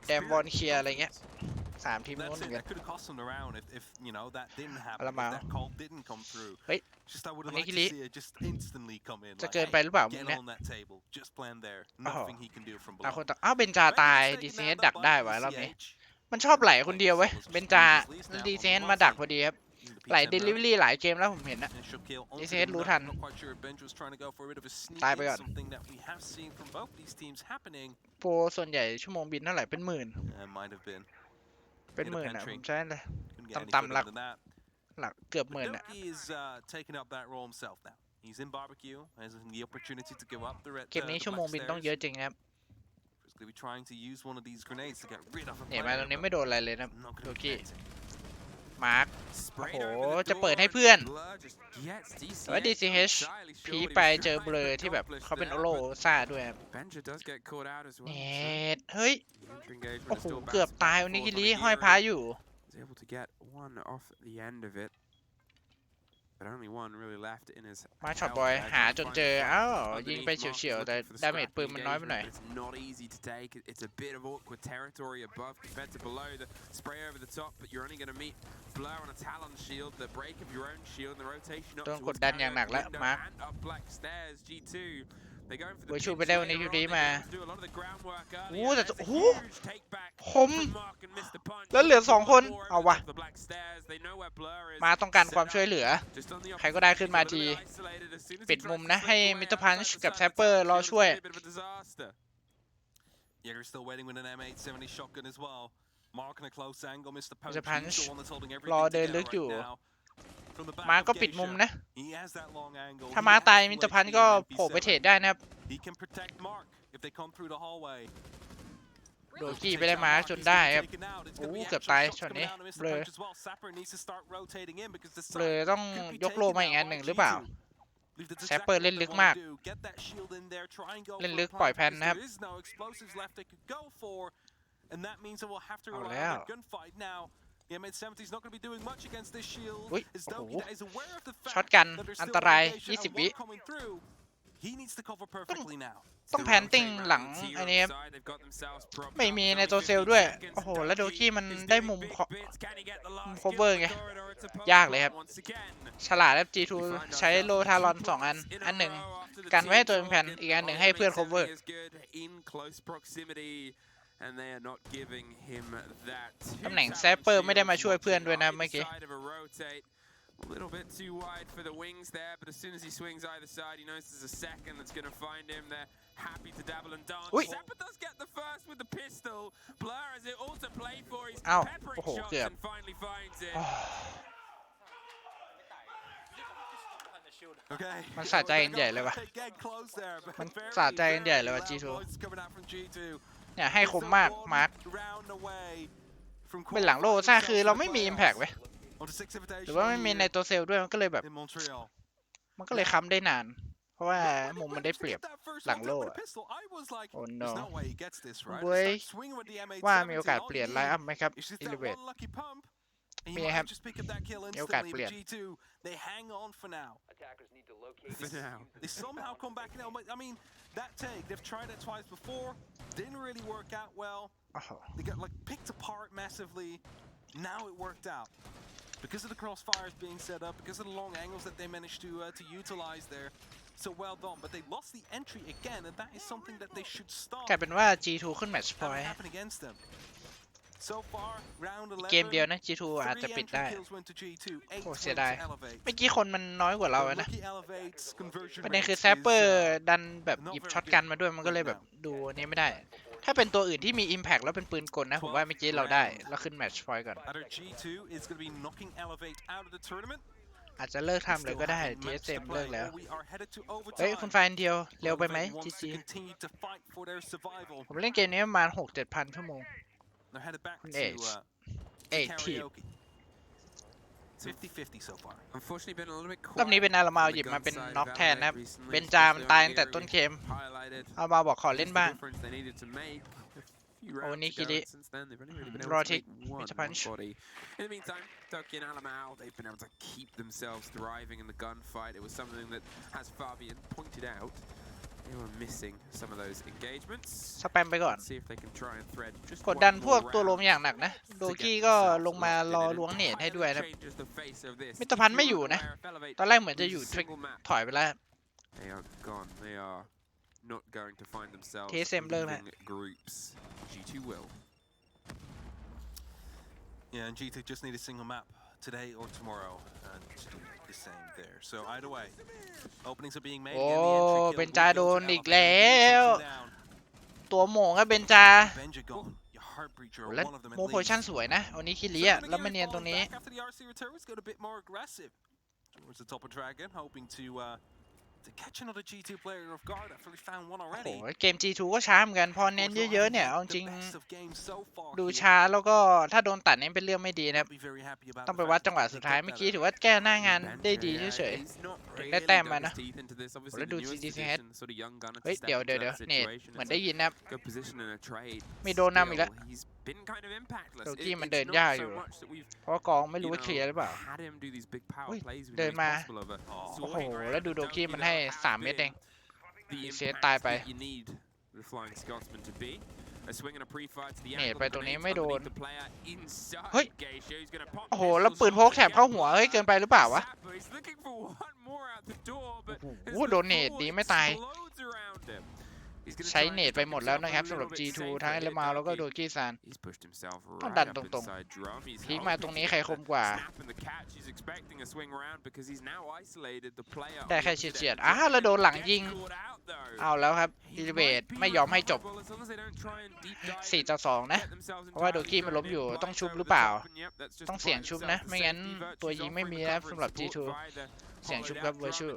แดมบอลเคลียร์อะไรเงี้ย experience. 3 ทีมนู้น That's เหมือ it. นกัน That could have cost them the round if you know that didn't happen. If Alamao. that call didn't come through. Hey, just I would have Oni liked to Kili. see it just instantly come in. จะ Like, เกิน hey, ไปหรือเปล่ามุ get มเนี้ย on that table. Just plan there. โอ้โห Nothing he can do from ต่างคน below. ต่างอ้าวเบนจาตาย Making ดี mistake ซี in เฮ that ด though ดัก by ได้ไว้รอบนี้ BCH. มันชอบไหลคนเดียวเว้ย Playing เบน themselves จา just leaves now ดี on ซี the เฮด one มาดัก side. พอดีครับ In the ไหล P10 เดลิเวอ round. รี่หลายเกมแล้วผมเห็นนะ And should kill onto This the head nut. lootan. Not quite sure if Benj was trying to go for a bit of a sneak ตายไป in, ก่อน something that we have seen from both these teams happening. โปรส่วนใหญ่ชั่วโมงบินเท่าไหร่เป็นหมื่น Might have been. เป็นหมื่นอ่ะผมใช้เลย Couldn't get any Tam further lak. than that. หลักเกือบห But มื่นอ่ะ Doki is taking up that role himself now. He's in barbecue, has the opportunity to go up the red. เกมนี้ชั่วโมงบินต้องเยอะจริงครับ He's going to be trying to use one of these grenades to get rid of a เนี่ยมา player, ตรงนี้ but ไม่โดนอะไรเลยนะ not โด gonna be กี้ connecting. มาร์ค Sprayed Oh, over the จะเปิด door ให้ and เพื่อน Blur just gets แต่ว่า DCH. DCH Not entirely sure พี what he ไป was เจอ trying เบลอ to ที่แบบ accomplish เขาเป็น there, โอโล but ซ่าด้วยครับ Benja does get caught out as เน well. ตเฮ้ย Entry engagement โอ้ is โห still เกือบ bouncing ตาย back วัน and นี้ forth กิ on ลี the ห้อย gear พา and อยู่ was able to get one off the end of it. But only one really left in his มาช็อต health บอย there. หา Trying to จน find เจอ the อ้าว front ยิงไป underneath. เฉียว Mark ๆแต่ looking for the ดาเมจ scrappy ปืนมันน้อยไปหน่อย engagement, but it's not easy to take. It's a bit of awkward territory above compared to below. The spray over the top, but you're only going to meet Blur on a Talon shield, the break of your own shield, and the rotation up โดนกด towards ดันอย่างหนัก Karaoke แล้ว window มาร์ค and up Black Stairs. G2. They're going for the เวอร์ชู pinch ไปได้วันนี้ later ยู on. ดี They're มา going to do a lot of the groundwork โอ้ early. แต่ There's a โอ้ huge take back คม from Mark and missed the punch. แล้วเหลือ 2 คน Over เอา the วะ top of the Black Stairs. They know where Blur is. มาต้องการ Set ความ up ช่วยเหลือ just on the ใคร opposite ก็ได้ side. ขึ้น He's มา a little ที bit isolated. As soon as he ปิด tries มุม to นะ slip ให้ away มิสเตอร์ out พัน the ช์ side กับ of แซ the ปเปอร์ Talon รอ shield, ช่วย it's gonna be a bit of a disaster. Jäger's still waiting with an M870 shotgun as well. Marking a close angle. Mr. Punch, Punch. he's the one that's holding รอ everything เดิน together ลึก right อยู่ now. From the back มา of ก็ปิดมุม Geisha, นะ he has that long angle. ถ้า He มา has ตาย full มิสเตอร์พัน HP ก็ and โผล่ไป MP7. เทรดได้นะครับ He can protect Mark if they come through the hallway. โดกี้ไปได้มาจนได้ครับ โอ้เกือบตายช็อตนี้เบลอ เบลอต้องยกโลมาอีกอันหนึ่งหรือเปล่า แซปเปอร์เล่นลึกมาก เล่นลึกปล่อยแพนนะครับ เอาแล้ว The M870 is not going to be doing much against this shield. อุ๊ย As โอ้โห Doki that is aware of the ช็อต fact กัน that there's อัน still ตราย rotation 20 and วิ one coming through. He needs to cover perfectly now. ต้องแพนติ้งหลังอันนี้ครับไม่มีในตัวเซลล์ด้วย โอ้โห แล้วโดกี้มันได้มุม cover ไง ยากเลยครับ ฉลาดครับ G2 ใช้โลทารอน2 อัน อันหนึ่งกันไว้ให้ตัวเองแพนอีกอันหนึ่งให้เพื่อน cover And they are not giving him that. ตำแหน่งแซปเปอร์ไม่ได้มาช่วยเพื่อนด้วยนะเมื่อกี้ A little bit too wide for the wings there, but as soon as he swings either side, he knows there's a second that's going to find him. They're happy to dabble and dance. Seppa does get the first with the pistol. Blur has it all to play for. He's peppering shots and finally finds it. Okay. มันสะใจกันใหญ่เลยวะ มันสะใจกันใหญ่เลยวะ G2 เนี่ยให้คมมาก มาร์คเป็นหลังโลซ่าคือเราไม่มี impact เว้ย หรือว่าไม่มีในตัวเซลล์ด้วย มันก็เลยแบบ มันก็เลยค้ำได้นาน เพราะว่ามุมมันได้เปรียบหลังโลอะโอ้ no เว้ยว่ามีโอกาสเปลี่ยนไลน์อัพไหมครับ Elevate มีครับ มีโอกาสเปลี่ยน They hang on for now. Attackers need to locate For now. They somehow come back now. I mean, that take, they've tried it twice before. Didn't really work out well. โอ้โห They got like picked apart massively. Now it worked out. Because of the crossfires being set up, because of the long angles that they managed to utilize there. So well done. But they lost the entry again, and that is something that they should stop. กลายเป็นว่า G2 ขึ้น match That point would happen against them. So far, round อีก 11. เกมเดียวนะ G2 อาจจะ 3 ปิดได้ entry kills went to G2. โอ้ 8 เสีย went ดาย to Elevate. เมื่อกี้คนมันน้อยกว่าเราอะนะ Rookie Elevate's conversion ประเด็น rate คือ is, แซปเปอร์ดันแบบหยิบช็อตกันมาด้วย มันก็เลยแบบดูอันนี้ไม่ได้ ถ้าเป็นตัวอื่นที่มี impact แล้วเป็นปืนกลนะ ผมว่าเมื่อกี้เราได้ เราขึ้น match point ก่อน Either G2 is going to be knocking Elevate out of the tournament. อาจจะเลิกทำเลยก็ได้ Still have a match to TSM เลิ play, กแล้ว or we are headed to เฮ้ย overtime. คุณไฟน์เดียว เร็วไปไหม Elevate wants GG to continue to fight for their survival. ผมเล่นเกมนี้ประมาณ 6-7 พันชั่วโมง They're headed back An to eight. 8 ทีม karaoke. 50-50 so far. Unfortunately, been a little bit รอบนี้ quiet เป็นอารามา on the หยิบ gun มาเป็น side น็อก of แทนนะครับ Elevate recently. เบนจามันตายตั้งแต่ต้นเกม Highlighted อารามาบอกขอเล่นบ้าง the difference they needed to make. A few Oh, rounds Nikki ago, Lee. and since then they've only really been Raw able to tick, make one Mr. Punch. body. In the meantime, Doki and Alamau, they've been able to keep themselves thriving in the gunfight. It was something that, as Fabian pointed out, They were missing some of those engagements. สแปมไปก่อน See if they can try and thread just กดดัน one พวก more ตัวลม round อย่างหนักนะ โด to กี้ get ก็ themselves ลงมา locked รอ in and ล้วงเนตให้ด้วยนะ changes the face of this. มิตรพันธ์ไม่อยู่นะ If you were ตอนแรกเหมือนจะอยู่ lose a ทริก single map, ถอยไปแล้ว they are gone. They are not going to find themselves TSM เลิกแล้ว leaving groups. G2 will. Yeah, and G2 just need a single map today or tomorrow and to do the same there. So either way, openings are being made. โอ้ Again, the entry kill เบน will จา go โด to นอีก Alpha. แล้ว Takes him down. ตัวโหม่งอะเบนจา Benja gone. Your heart breacher, แล้ว one of them โม at โพชั่น least. สวยนะวันนี้คิริ So อะ gonna แล้ว get มาเนียน his ตรง balls นี้ back after the RC return. It's got a bit more aggressive towards the top of Dragon, hoping to catch another G2 player off guard. Actually found one โอ้โห already. เกม G2 ก็ช้าเหมือนกัน พอเน้นเยอะๆเนี่ย เอาจริง The best of games so far ดู here. ช้าแล้วก็ถ้าโดนตัดนี่เป็นเรื่องไม่ดีนะครับ Be very happy about ต้อง the ไปวัด fact จังหวะ that สุด they ท้าย got เมื่อ that กี้ถือว่าแก้หน้างานได้ดีเฉย He's not ถึง really ได้แต้มมา dug นะ his teeth into this. Obviously, แล้ว the ดู newest CDC addition, sort of young gunner เฮ้ย to เดี๋ยว step เดี๋ยว into เดี๋ยว that เนต situation. เหมือน It's ได้ a ยินนะครับ good position in a trade. มีโดนนำอีกแล้ว Still, he's been kind of impactless. โดกี้มัน It's เดิน not ยาก so อยู่ much that we've เพราะว่ากองไม่รู้ว่าเคลียร์หรือเปล่า had him do these big power อุ้ย plays. We เดิ know น he's มา possible of a โอ้โห swing แล้วดูโดกี้มันให้3 เม็ดเอง the เสีย impact ตายไป that you need the Flying Scotsman to be. A swing and a pre-fire to the เนต angle. ไปตรงนี้ไม่โดน underneath the player inside เฮ้ย Geisha. He's gonna pop โอ้โห pistols แล้วปืนพกแถบ shot เข้าหัว เฮ้ย เกินไปหรือเปล่าวะ Zappa, he's looking for one more out the door, but โอ้ as โห the โดนเนต floor ดีไม่ตาย explodes around him, he's gonna ใช้ try and เนต just ไป make หมดแล้ว himself นะครับ a สำหรับ little bit G2 ทั้ safer งเอล here. มาแล้วก็โด Doki, กี้ซาน he's pushed himself ต้อง right ดัน up ตรง inside drum. He's ๆพีคมาตรงนี้ใครคมกว่า snapping the catch. He's expecting a swing round because he's now isolated the player. ได้แค่เฉียดๆอ่ะแล้วโดนหลังยิง เอาแล้วครับอิลิเวตไม่ยอมให้จบ 4-2 นะ เพราะว่าโดกี้มันล้มอยู่ต้องชุบหรือเปล่า ต้องเสี่ยงชุบนะ ไม่งั้นตัวยิงไม่มีนะครับสำหรับ G2 เสี่ยงชุบครับเวอร์ชู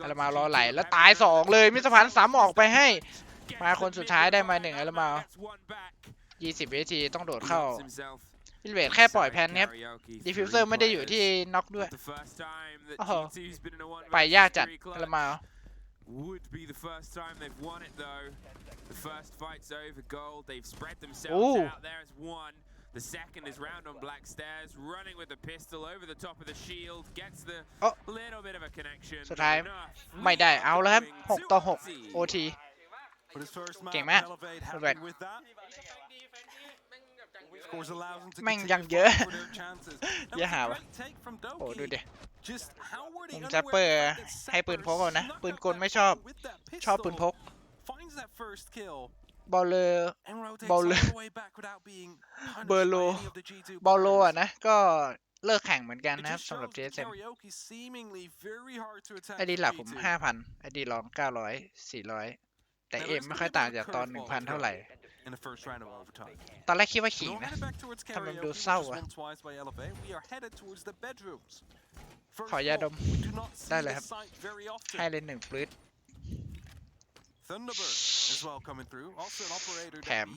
อาลามารอไหลแล้วตาย 2 เลยมิสพันธ์ซ้ำออกไปให้ มาคนสุดท้ายได้มา1อาลามา20 วินาทีต้องโดดเข้าอิลิเวตแค่ปล่อยแพนครับดิฟิวเซอร์ไม่ได้อยู่ที่น็อกด้วยโอ้โหไปยากจัดอาลามา Would be the first time they've won it though. The first fight's over gold. They've spread themselves Ooh. out there as one. The second is round on black stairs, running with the pistol over the top of the shield, gets the Oh. little bit of a connection. สุดท้าย not enough. ไม่ได้เอาแล้วครับ6-6 OT But his first map, เก่งมาก Elevate เปิด happy with that. Of course, allows them to แม่ง continue ยังเยอะ fighting for their chances. That อย่า was หา a วะ great take from โอ้ดู Doki. ดิ Just how were they ผม unaware แซปเปอร์ of the fact that ให้ปืนพกก่อนนะ Zapper ปืนกล snuck ไม่ that ชอบ with that ชอบปืนพ pistol, ก finds that first kill, บอลเลอร์ and rotates Ball- all the way back without being punished by Berlo. any of the G2 บอลโล players. อ่ะนะ ก็เลิกแข่งเหมือนกัน It นะครับ just สำหรับ shows that JSM karaoke is seemingly very hard to attack ไอดี for หลักผม G2. 5,000 ไอดีรอง 900 400 แต่เอ็มไม่ค่อยต่างจากตอน 1,000 เท่าไหร่ in the first round of overtime. ตอนแรกคิดว่าขิง We're นะ headed back towards ทำไมมัน karaoke, ดู which เศร้า was อ่ะ won twice by Elevate. We are headed towards the bedrooms. First ขอยาดม of all, we do not see ได้เลย this ครับ sight very often. ให้เลย1 ปลื้ด Thunderbird as well coming through. Also an operator that Cam.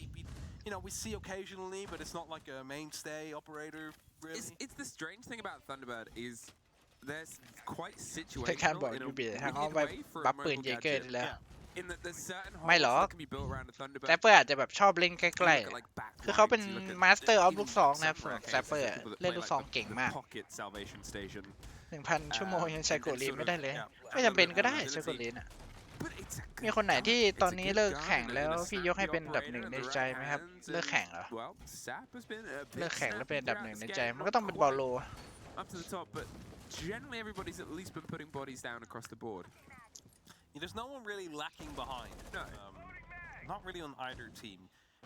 we see occasionally, but it's not like a mainstay operator really. It's the strange thing about Thunderbird is there's quite แต่การบอก situational in ยู a บีทาง weird อ้อมไป way for a บัฟปืน mobile เยเกอร์ gadget. แล้ว In that there's certain ไม่ holes หรอก that can be built around a Thunderbird. แซปเปอร์อาจจะแบบชอบเล่นใกล้ You look at, like, ๆ คือเขาเป็น backlights, you look at มาสเตอร์ออฟ even ลูกซองนะครับ some สำหรับ rare แซปเปอ cases, ร์ people that เล่น play ลูก like ซอง the- เก่ง the มาก pocket salvation station. 1,000 ชั่วโมงยังใช้โกลีน sort ไม่ได้ of, เลย yeah. ไม่จำเป็นก็ได้ Ability. ใช้โกลีนอ่ะ But it's a มี good คนไหน gun. ที่ It's a ตอนนี้ good เลิก gun แข่ง and แล้ว a พี่ยกให้ snappy เป็นอันดับ 1 operator in ใน the ใจ right ไหมครับ hands เลิก and, แข่งเหรอ well, Sap has been a เลิ bit กแข่งแล้วเป็นอันดับ snappy 1 ใน throughout ใจ this มัน game, ก็ต้องเป็น not บอลโล quite up to the top, but generally everybody's at least been putting bodies down across the board. There's no one really lacking behind. No. Not really on either team.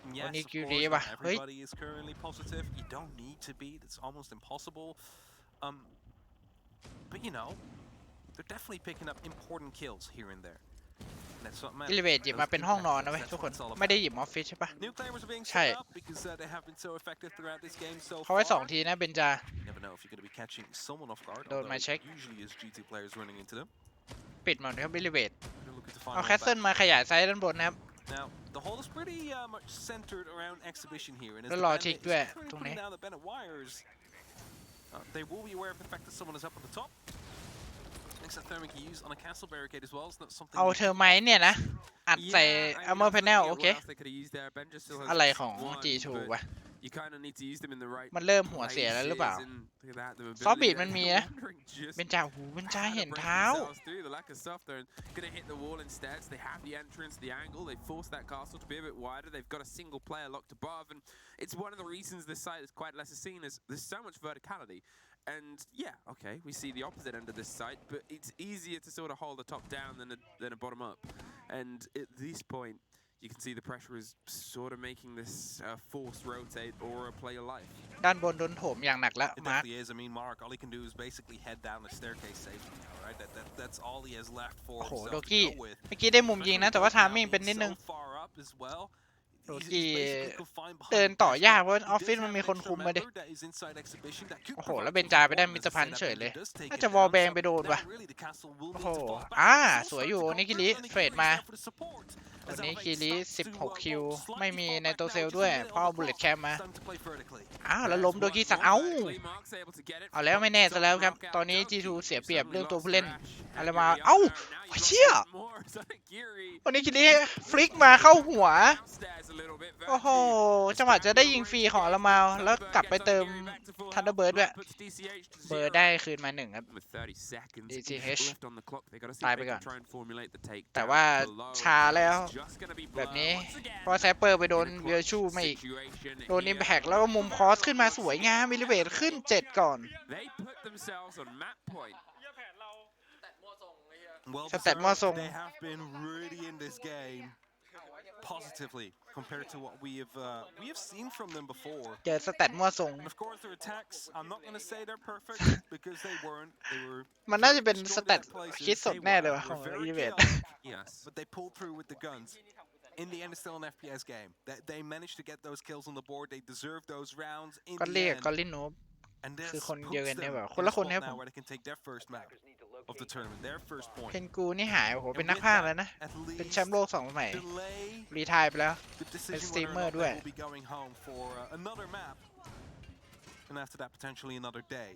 And yes, Only of QD course, ว่ะ not เฮ้ย everybody is currently positive. You don't need to be. That's almost impossible. But they're definitely picking up important kills here and there. And that's what อิลิเวตหยิบมาเป็นห้องนอนนะเว้ย That's ทุก what คน it's all ไม่ได้ about. หยิบออฟฟิศใช่ปะ New claimers are being ใช่ set up because they have been so effective throughout this game so เขาไว้ far. 2 ทีนะเบนจา You never know if you're going to be catching someone off guard. Don't mind although check. Usually is G2 players running into them. ปิดหมดครับอิลิเวต They're looking to find เอา one แคส back. เซิลมาขยายไซส์ด้านบนนะครับ Now, the hole is pretty much centered around exhibition here, and asแล้ว the รอ bandit ทิก is ด้วย currently ตรง putting นี้ down the Bennett wires, they will be aware of the fact that someone is up on the top. Thanks to thermic use on a castle barricade as well. It's not something. เอา you เธอไหมเนี่ยนะ อัดใส่ Yeah, I อัล mean, เมอ I ร์ was แพนเนล looking โอ at เค what else they could have used there. Ben just still has อะไรของ one, G2 but วะ you kind of need to use them in the right มันเริ่มหัวเสียแล้วหรือเปล่า places, and look at that, the ซอฟต์บี ability ดมันมี there. นะ Wandering just เบนจาหูเบนจา how to เห็น break เท้า themselves through the lack of stuff. They're gonna hit the wall instead. So they have the entrance, the angle. They force that castle to be a bit wider. They've got a single player locked above, and it's one of the reasons this site is quite less seen as there's so much verticality. And yeah, okay, we see the opposite end of this site, but it's easier to sort of hold the top down than a bottom up. And at this point, you can see the pressure is sort of making this force rotate or play a life. ด้านบนโดนโถมอย่างหนักแล้ว It มาร์ค definitely is. I mean, Mark, all he can do is basically head down the staircase safely now, right? That's all he has left for โอ้โห himself โด to กี้ go with. เมื่อกี้ได้มุมยิงนะแต่ว่าทามมิ่งเป็นนิดนึง So far up as well. โด He's กี้ basically confined behind เดินต่อยากเพราะ He ออฟ does ฟิศมัน have มี an คน extra คุมมาดิ member that is inside exhibition that could โอ้โห provide แล้วเบน some จาไปได้ support. มิ As ส I พัน said, เฉยเลย Epic does take น่า it จะวอล down. แบง So ไปโดน now ว่ะ really the castle will โอ้ need โห to fall back. สวยอยู่นิกิลิ Full เทรด circle มา now for the support. วัน As นี้ Elevate คิริ starts to 16 คิว slightly ไม่มี fall ใน back โต now, เซล just ด้วย a minute เพราะ on the บุลเลต clock. แคมมา It's time to play vertically. อ้าวแล้วล้มโดกี้สั่งเอ้า เอาแล้วไม่แน่ซะแล้วครับ ตอนนี้ G2 เสียเปรียบเรื่องตัวผู้เล่นอะไรมา เอ้าเชี่ยวันนี้คิริฟลิกมาเข้าหัว โอ้โห จังหวะจะได้ยิงฟรีของอารามาแล้วกลับไปเติมทันเดอร์เบิร์ดด้วย เบิร์ดได้คืนมา1ครับ DGH ตายไปก่อน แต่ว่าช้าแล้ว แบบนี้เพราะแซปเปอร์ไปโดนเวอร์ชูมาอีก โดนอิมแพกแล้วก็มุมคอสขึ้นมาสวยงามมิลลิเวทขึ้น 7 ก่อน Well, Stat mo song. they have been really in this game positively compared to what we have seen from them before. เจอสแตทมั่วทรง And of course, their attacks, I'm not going to say they're perfect because they weren't. They were มันน่าจะเป็น strong สแตท in their places. คิดสด They แน่เลย were. ว่ะของ They were อี very เวน chaotic, but they pulled through with the guns. In the end, it's still an FPS game. They managed to get those kills on the board. They deserve those rounds in ก็ the เรียก end. ก็ลินูบ And this คือคน puts เดียวกัน them เนี่ยแบบ in คน a ละคน spot เนี่ยผ now ม where they can take their first map of the tournament, their first point. เพนกูนี่หายโอ้โหเป็นนักพากย์แล้วนะ At เป็นแช least มป์โลก2 สมัย delay รีไทร์ไปแล้ว the decision It's whether or streamer not they ด้วย will be going home for another map, and after that potentially another day.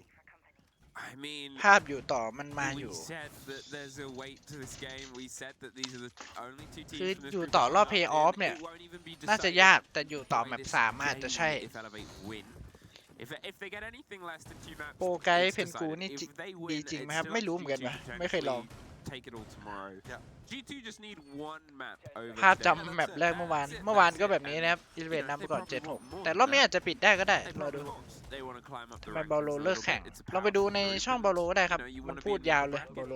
I mean, ภาพอยู่ต่อมันมาอ we ยู่ said that there's a weight to this game. We said that these are the only two คือ teams from this อยู่ group ต่อ that รอบ are เพย์อ up อ in. ฟเนี่ย It won't even be น่าจะ decided ยากแต่อยู่ต่อ by แมป this 3อาจจะใช่ game if Elevate win. If they get anything less than 2 maps, โปรไกด์ it's เพนกู decided. นี่ If they ดี win, จริงไหม it's ครับ still ไม่รู้ up เห to มือนกัน G2 วะ to ไม่เคยลอง potentially take it all tomorrow. Yeah. G2 just need one map over ภาพ today. จำแมปแรกเมื่อวานก็แบบนี้นะครับอีเวนต์นำไปก่อน 7-6 แต่รอบนี้อาจจะปิดได้ก็ได้ They รอดู probably- they wanna climb up the ทำไม rankings บอลโล a เลิก little แข่ง bit. It's a ลองไปดูใน powerful ช่อง group บอลโลก็ได้ครับ You know, you มัน wanna พูด be in the ยาวเลย bracket. บอลโล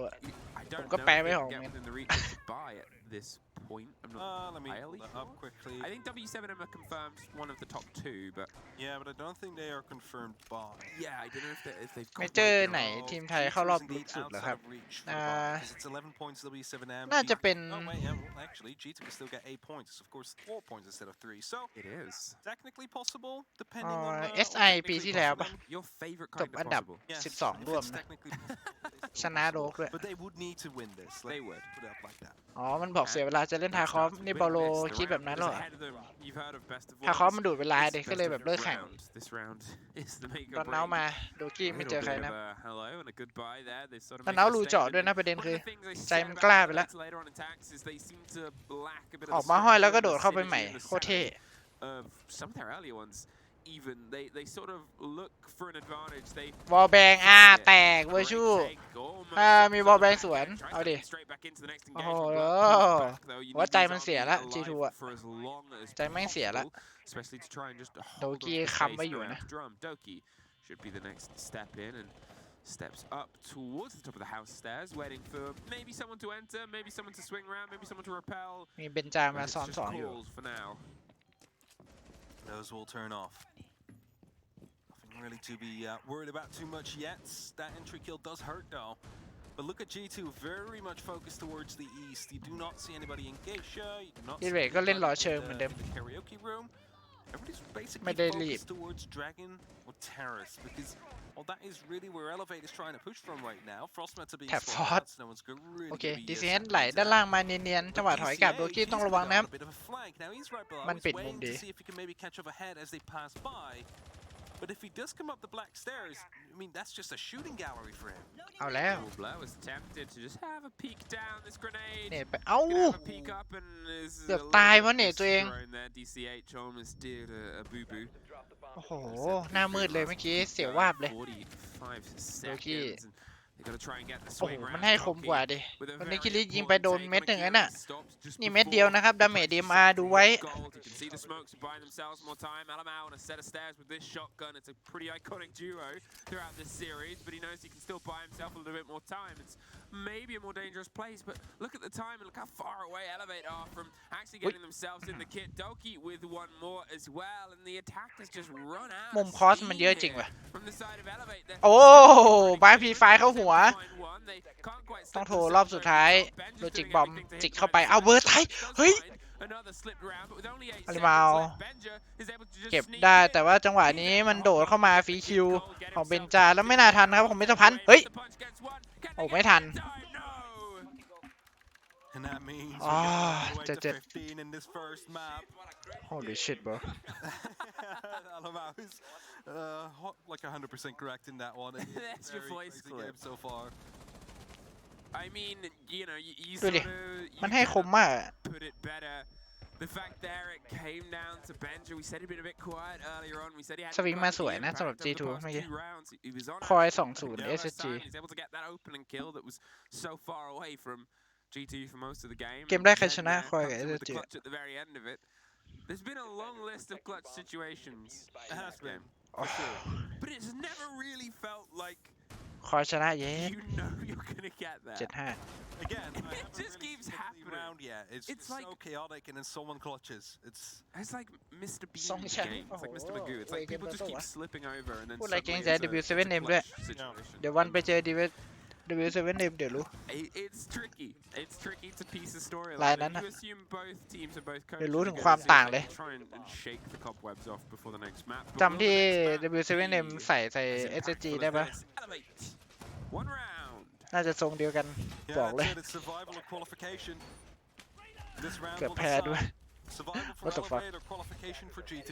I don'tผมก็ know แปล if ไม่ they ออก can เหมือน get กัน within the reach of the buy at this point. I'm not Let me entirely pull that up sure. quickly. I think W7M are confirmed one of the top 2, but Yeah, but I don't think they are confirmed by. yeah, I don't know if they've ไม่ got เจอ like ไหน a- ทีมไทยเข้ารอบลึกสุดเหรอครับ Because it's 11 points W7M. น่าจะเป็น Oh wait, yeah, well, actually, G2 can still get 8 points. Of course, 4 points instead of 3. So It is. technically possible, depending on. SI ปีที่แล้วปะ Your favorite จบ kind อั of นดับ possible. Yes, 12 if ร่วม it's นะ technically possible, ชนะโลกด้วย but they would need to win this. They Let's would. put it up like that. อ๋อ มันบอกเสียเวลาจะเล่นทาคอฟนี่บอลโลคิดแบบนั้นเหรอ You've heard of best of ทาคอฟ ones. มันดูดเวลา It's เด็ก best ก็เลย of แบบเลิกแข่ง round. This round is the make ต or อนเน้า break. มาโดกี้ไม่เจอใคร Little นะ bit of a hello and a goodbye there. They sort of ตอน make เน้า a รู statement. เจาะด้วยนะประเด็น One คือ of the things they ใจ said มัน about กล้าไปแล้ว Alex later on in attacks is they seem to lack a bit อ of อก the มาห้อยแล้วก็ structure โดด and เข้าไป synergy ใหม่ and the โคตรเท่ sanity of some of their earlier ones. Even they sort of look for an advantage. They วอลแบงแตกเวอร์ชู มีบอลแบงสวน เอาดิ โอ้โหหัวใจมันเสียละ G2 อะใจแม่งเสียละ โดกี้ค้ำไว้อยู่นะ Doki should be the next step in and steps up towards the top of the house stairs, waiting for maybe someone to enter, maybe someone to swing around, maybe someone to repel. มีเบนจา But มา it's ซ้อน just สองอยู่ calls for now. Those will turn off. Nothing really to be worried about too much yet. That entry kill does hurt though. But look at G2, very much focused towards the east. You do not see anybody in Geisha. You do not see Irate ก็เล่นรอ anybody เชิง in เหมือน the เดิม karaoke room. Everybody's ไม่ basically ได้รีบ focused towards Dragon or Terrace because well, that is really where Elevate is trying to push from right now. Frostmatter being แท็บ swapped ฟอร์ด out, so no one's really โอเค gonna be ดีเซน stepping ไหล into ด้าน that. ล่างมาเนียนๆจังหวะถอยกลับโดกี้ต้องระวังนะครับ A bit of a flank. Now he's right below. มัน He's ปิดมุม waiting ดี to see if he can maybe catch up ahead as they pass by. But if he does come up the black stairs, I mean that's just a shooting gallery for him. เอาแล้ว Blow is tempted to just have a peek down this grenade. เนตไปเอ้า Gonna have a peek up and is เกือบ a ตาย little เพราะ bit เนตตัวเอง thrown there. DCH almost did a boo boo. โอ้โห หน้ามืดเลยเมื่อกี้เสียววาบเลย 45 Doki seconds. They've got to try and get the โอ้โห swing มัน round ให้คม Koki กว่าดิ with a วันนี้ very คิริยิงไป important โดน take เม็ด on หนึ่ง Akira. น่ะ He stops just นี่เม็ดเดียว before นะครับ ดาเมจ the DMR second ดูไว้ gold. You can see the smokes buying themselves more time. Alamau on a set of stairs with this shotgun. It's a pretty iconic duo throughout this series, but he knows he can still buy himself a little bit more time. It's maybe a more dangerous place, but look at the time and look how far away Elevate are from actually getting themselves in the kit. Doki with one more as well, and the attack has just run out มุ of มคอส steam มันเยอะจริง here ว่ะ from the side of Elevate. They're โอ้บายพีไฟเข้าหัว They can't quite ต้อง slip โทรรอบ themselves สุด over ท้าย the top. Ben's โล just จิก doing บอม everything to จิก hit เข้าไป Ben's เอาเบอร์ side. ไทย Does เฮ้ย find another slipped round, but with only 8 อาริ seconds มา left, Benja is able to just เก็บ sneak ได้ in. แต่ว่าจังหวะนี้มันโดดเข้ามาฟรีคิว Cole get ของเบน himself จา แล้วไม่น่าทันนะครับของเบนจพันธ์ away เฮ้ย with the punch gets one. Can โอ้ they ไม่ get ทัน it in time? No. And that means Ah, we're getting all the way to เจ็ด 15 in this first map. Holy shit bro Alamau is like 100% correct in that one. It's That's your very voice crazy clip. game so far. I mean, you know, you ดู sort ดิ of มัน you ให้ kind ค of มมากอะ put it better. The fact there it came down to Benja. We said he'd been a bit quiet earlier on. We said he had สวิงมาสวยนะสำหรับ G2 เมื่อกี้ คอย 2-0 SSG He's able to get that opening kill that was so far away from G2 for most of the game. เกมแรกใคร And ชนะ then, คอย comes กับ in with the SSG clutch at the very end of it. There's been a long list of clutch situations It in has this been, game, for sure. but it's never really felt like คอยชนะเย้ you know you're gonna get that. 7-5 Again, I It haven't just really keeps seen the happening. round yet. It's It's so like- chaotic, and then someone clutches. It's like Mr. Bean Song in the Chan. game. It's like Mr. Oh, Magoo. It's wait, like people game just keep betul, slipping over and then พูดอะไรเกรง suddenly ใจ it's a W7 clutch เนมด้วย situation. เดี๋ยววันไปเจอ W7 เนมเดี๋ยวรู้ It's tricky. It's tricky to piece a story ลาย like นั้น that. นะ You assume both teams are both เดี๋ยว coaches รู้ are ถึง gonna ความ see if ต่าง they เลย can try and shake the cobwebs off before the next map. But จำที่ will the next W7 map เนม be ใส่ as SSG impactful ได้ as ปะ this? Elevate. One round. น่าจะทรงเดียวกัน Yeah, บอกเลย that's it. It's survival or qualification. This round เกือบ will แพ้ด้วย decide survival for What the fuck? Elevate or qualification for G2.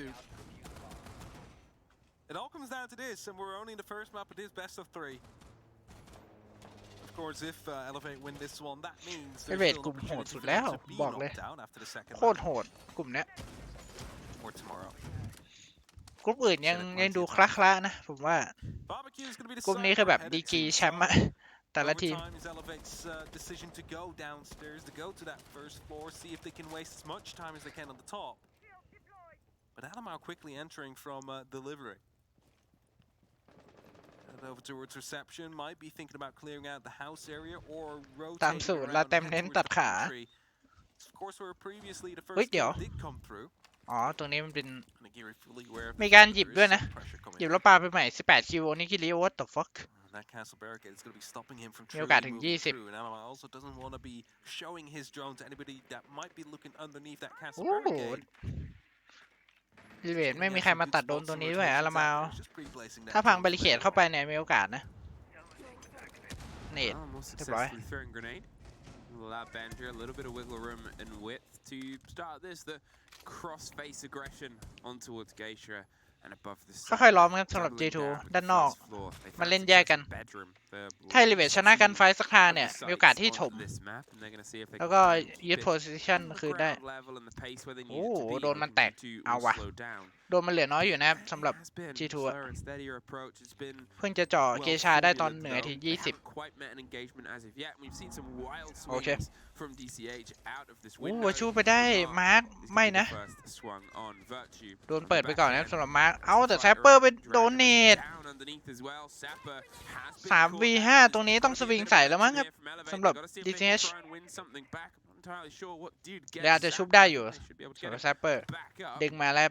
It all comes down to this, and we're only in the first map. It is best of 3. Of course, if Elevate win this one, that means there's Elevate still กลุ่ม an โหด opportunity สุด for แล้ว them to be บอกเลย knocked down after the second โคตร map โหดกลุ่มเนี้ย or tomorrow. กลุ่มอื่นยังดูคละๆนะ ผมว่า Barbecue is going to be the กลุ่มนี้คือแบบ ahead ดี of กรี Team แชมป์อะ Solid. แต่ละทีม Overtime is Elevate's decision to go downstairs, to go to that first floor, see if they can waste as much time as they can on the top. But Alamau quickly entering from delivery. And over towards reception, might be thinking about clearing out the house area or ตาม rotating สูตร around แล้ว and เต็ม head เน้น towards ตัด the ขา pantry. Of course, where previously the เฮ้ย first เดี๋ยว kill did come through. อ๋อ ตรงนี้มันเป็น Nagiri fully aware of มี the การ fact หยิบ there is ด้วยนะ some pressure coming หยิบ in. แล้วปาไปใหม่ 18 คิวนี่คิริ what the fuck That castle barricade is going to be stopping him from มีโอกาส truly ถึง moving 20 through. And Alamau also doesn't want to be showing his drone to anybody that might be looking underneath that castle โอ้ barricade. ลิเวตไม่มีใครมาตัดโดนตัวนี้ด้วยอารามา He's just pre-placing that ถ้าพัง drone บาริเคด for เข้าไปเนี่ยมีโอกาสนะ เนต Oh, more Goodbye. successfully throwing grenade. Will allow Benja a little bit of wiggle room and width to start this. The cross-face aggression on towards Geisha and above the ค่อยๆล้อมกันสำหรับ G2 ด้านนอก มันเล่นแยกกัน ถ้าลิเวตชนะกันไฟต์สักทางเนี่ย มีโอกาสที่ถม แล้วก็ยึดโพซิชันคืนได้ โอ้โหโดนมันแตก เอาว่ะ โดนมันเหลือน้อยอยู่นะครับสำหรับ G2 อะเพิ่งจะเจาะเกชาได้ตอน1 นาที 20 โอเค โอ้วาชูไปได้มาร์คไม่นะ โดนเปิดไปก่อนนะครับสำหรับมาร์คเอาแต่แซปเปอร์ไปโดนเนต 3v5 ตรงนี้ต้องสวิงใส่แล้วมั้งครับสำหรับ DCH เดี๋ยวอาจจะชุบได้อยู่สำหรับแซปเปอร์ดึงมาแล้ว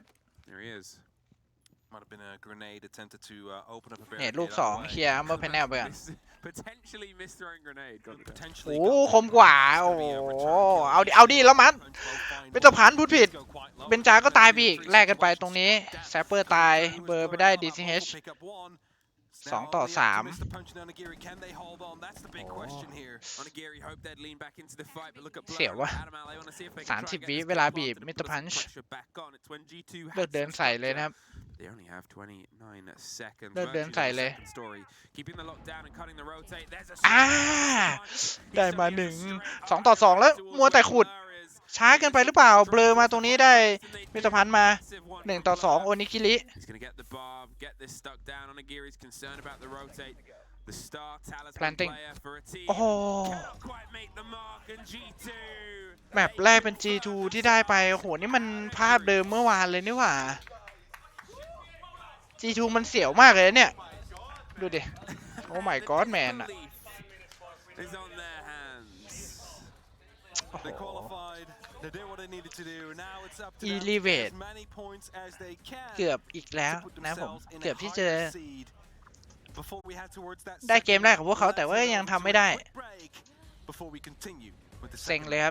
Might have been a grenade attempted to open up a เนี่ย barricade. ลูก 2 เคลียร์อัมเบอร์แพนเนลไปก่อน Potentially misthrowing grenade. potentially โอ้คมกว่า โอ้โหเอาดิแล้วมันเป็นตะพันพูดผิด เบนจาก็ตายไปอีกแลกกันไปตรงนี้แซปเปอร์ตายเบอร์ไปได้ DCH 2 ต่อ 3 เสียววะ30 วิเวลาบีบมิสเตอร์พันช์เลิกเดินใส่เลยนะครับ They only have 29 seconds. เลิกเดินใส่เลย Story. Keeping the lockdown and cutting the rotate. There's a ได้มา1 2 ต่อ 2 แล้วมัวแต่ขุด ช้าเกินไปหรือเปล่า เบลอมาตรงนี้ได้มิสเตอร์พันช์มา1 ต่อ 2 โอนิกิริ He's going to get the barb, get this stuck down. Onigiri's concerned about the rotate. The star talisman Planting. player for a team โอ้โห cannot quite make the mark, and G2 แมปแรกเป็น G2 ที่ได้ไปโอ้โหนี่มันภาพเดิมเมื่อวานเลยนี่หว่า G2 มันเสียวมากเลยเนี่ยดูดิโอ้ my god man อะ is on their hands. โอ้โห They qualified. They did what they needed to do. Now it's up to them to Elevate get as many points as they can เกือบอีกแล้ว to put นะผม themselves in เกือบ a ที่จะ higher seed before we head towards that ได้เกม second แรกของพวกเขา leg. แต่ว่า Let's ยัง go ทำ to ไม่ a ได้ quick break before we continue with the เซ็ง second เลยครับ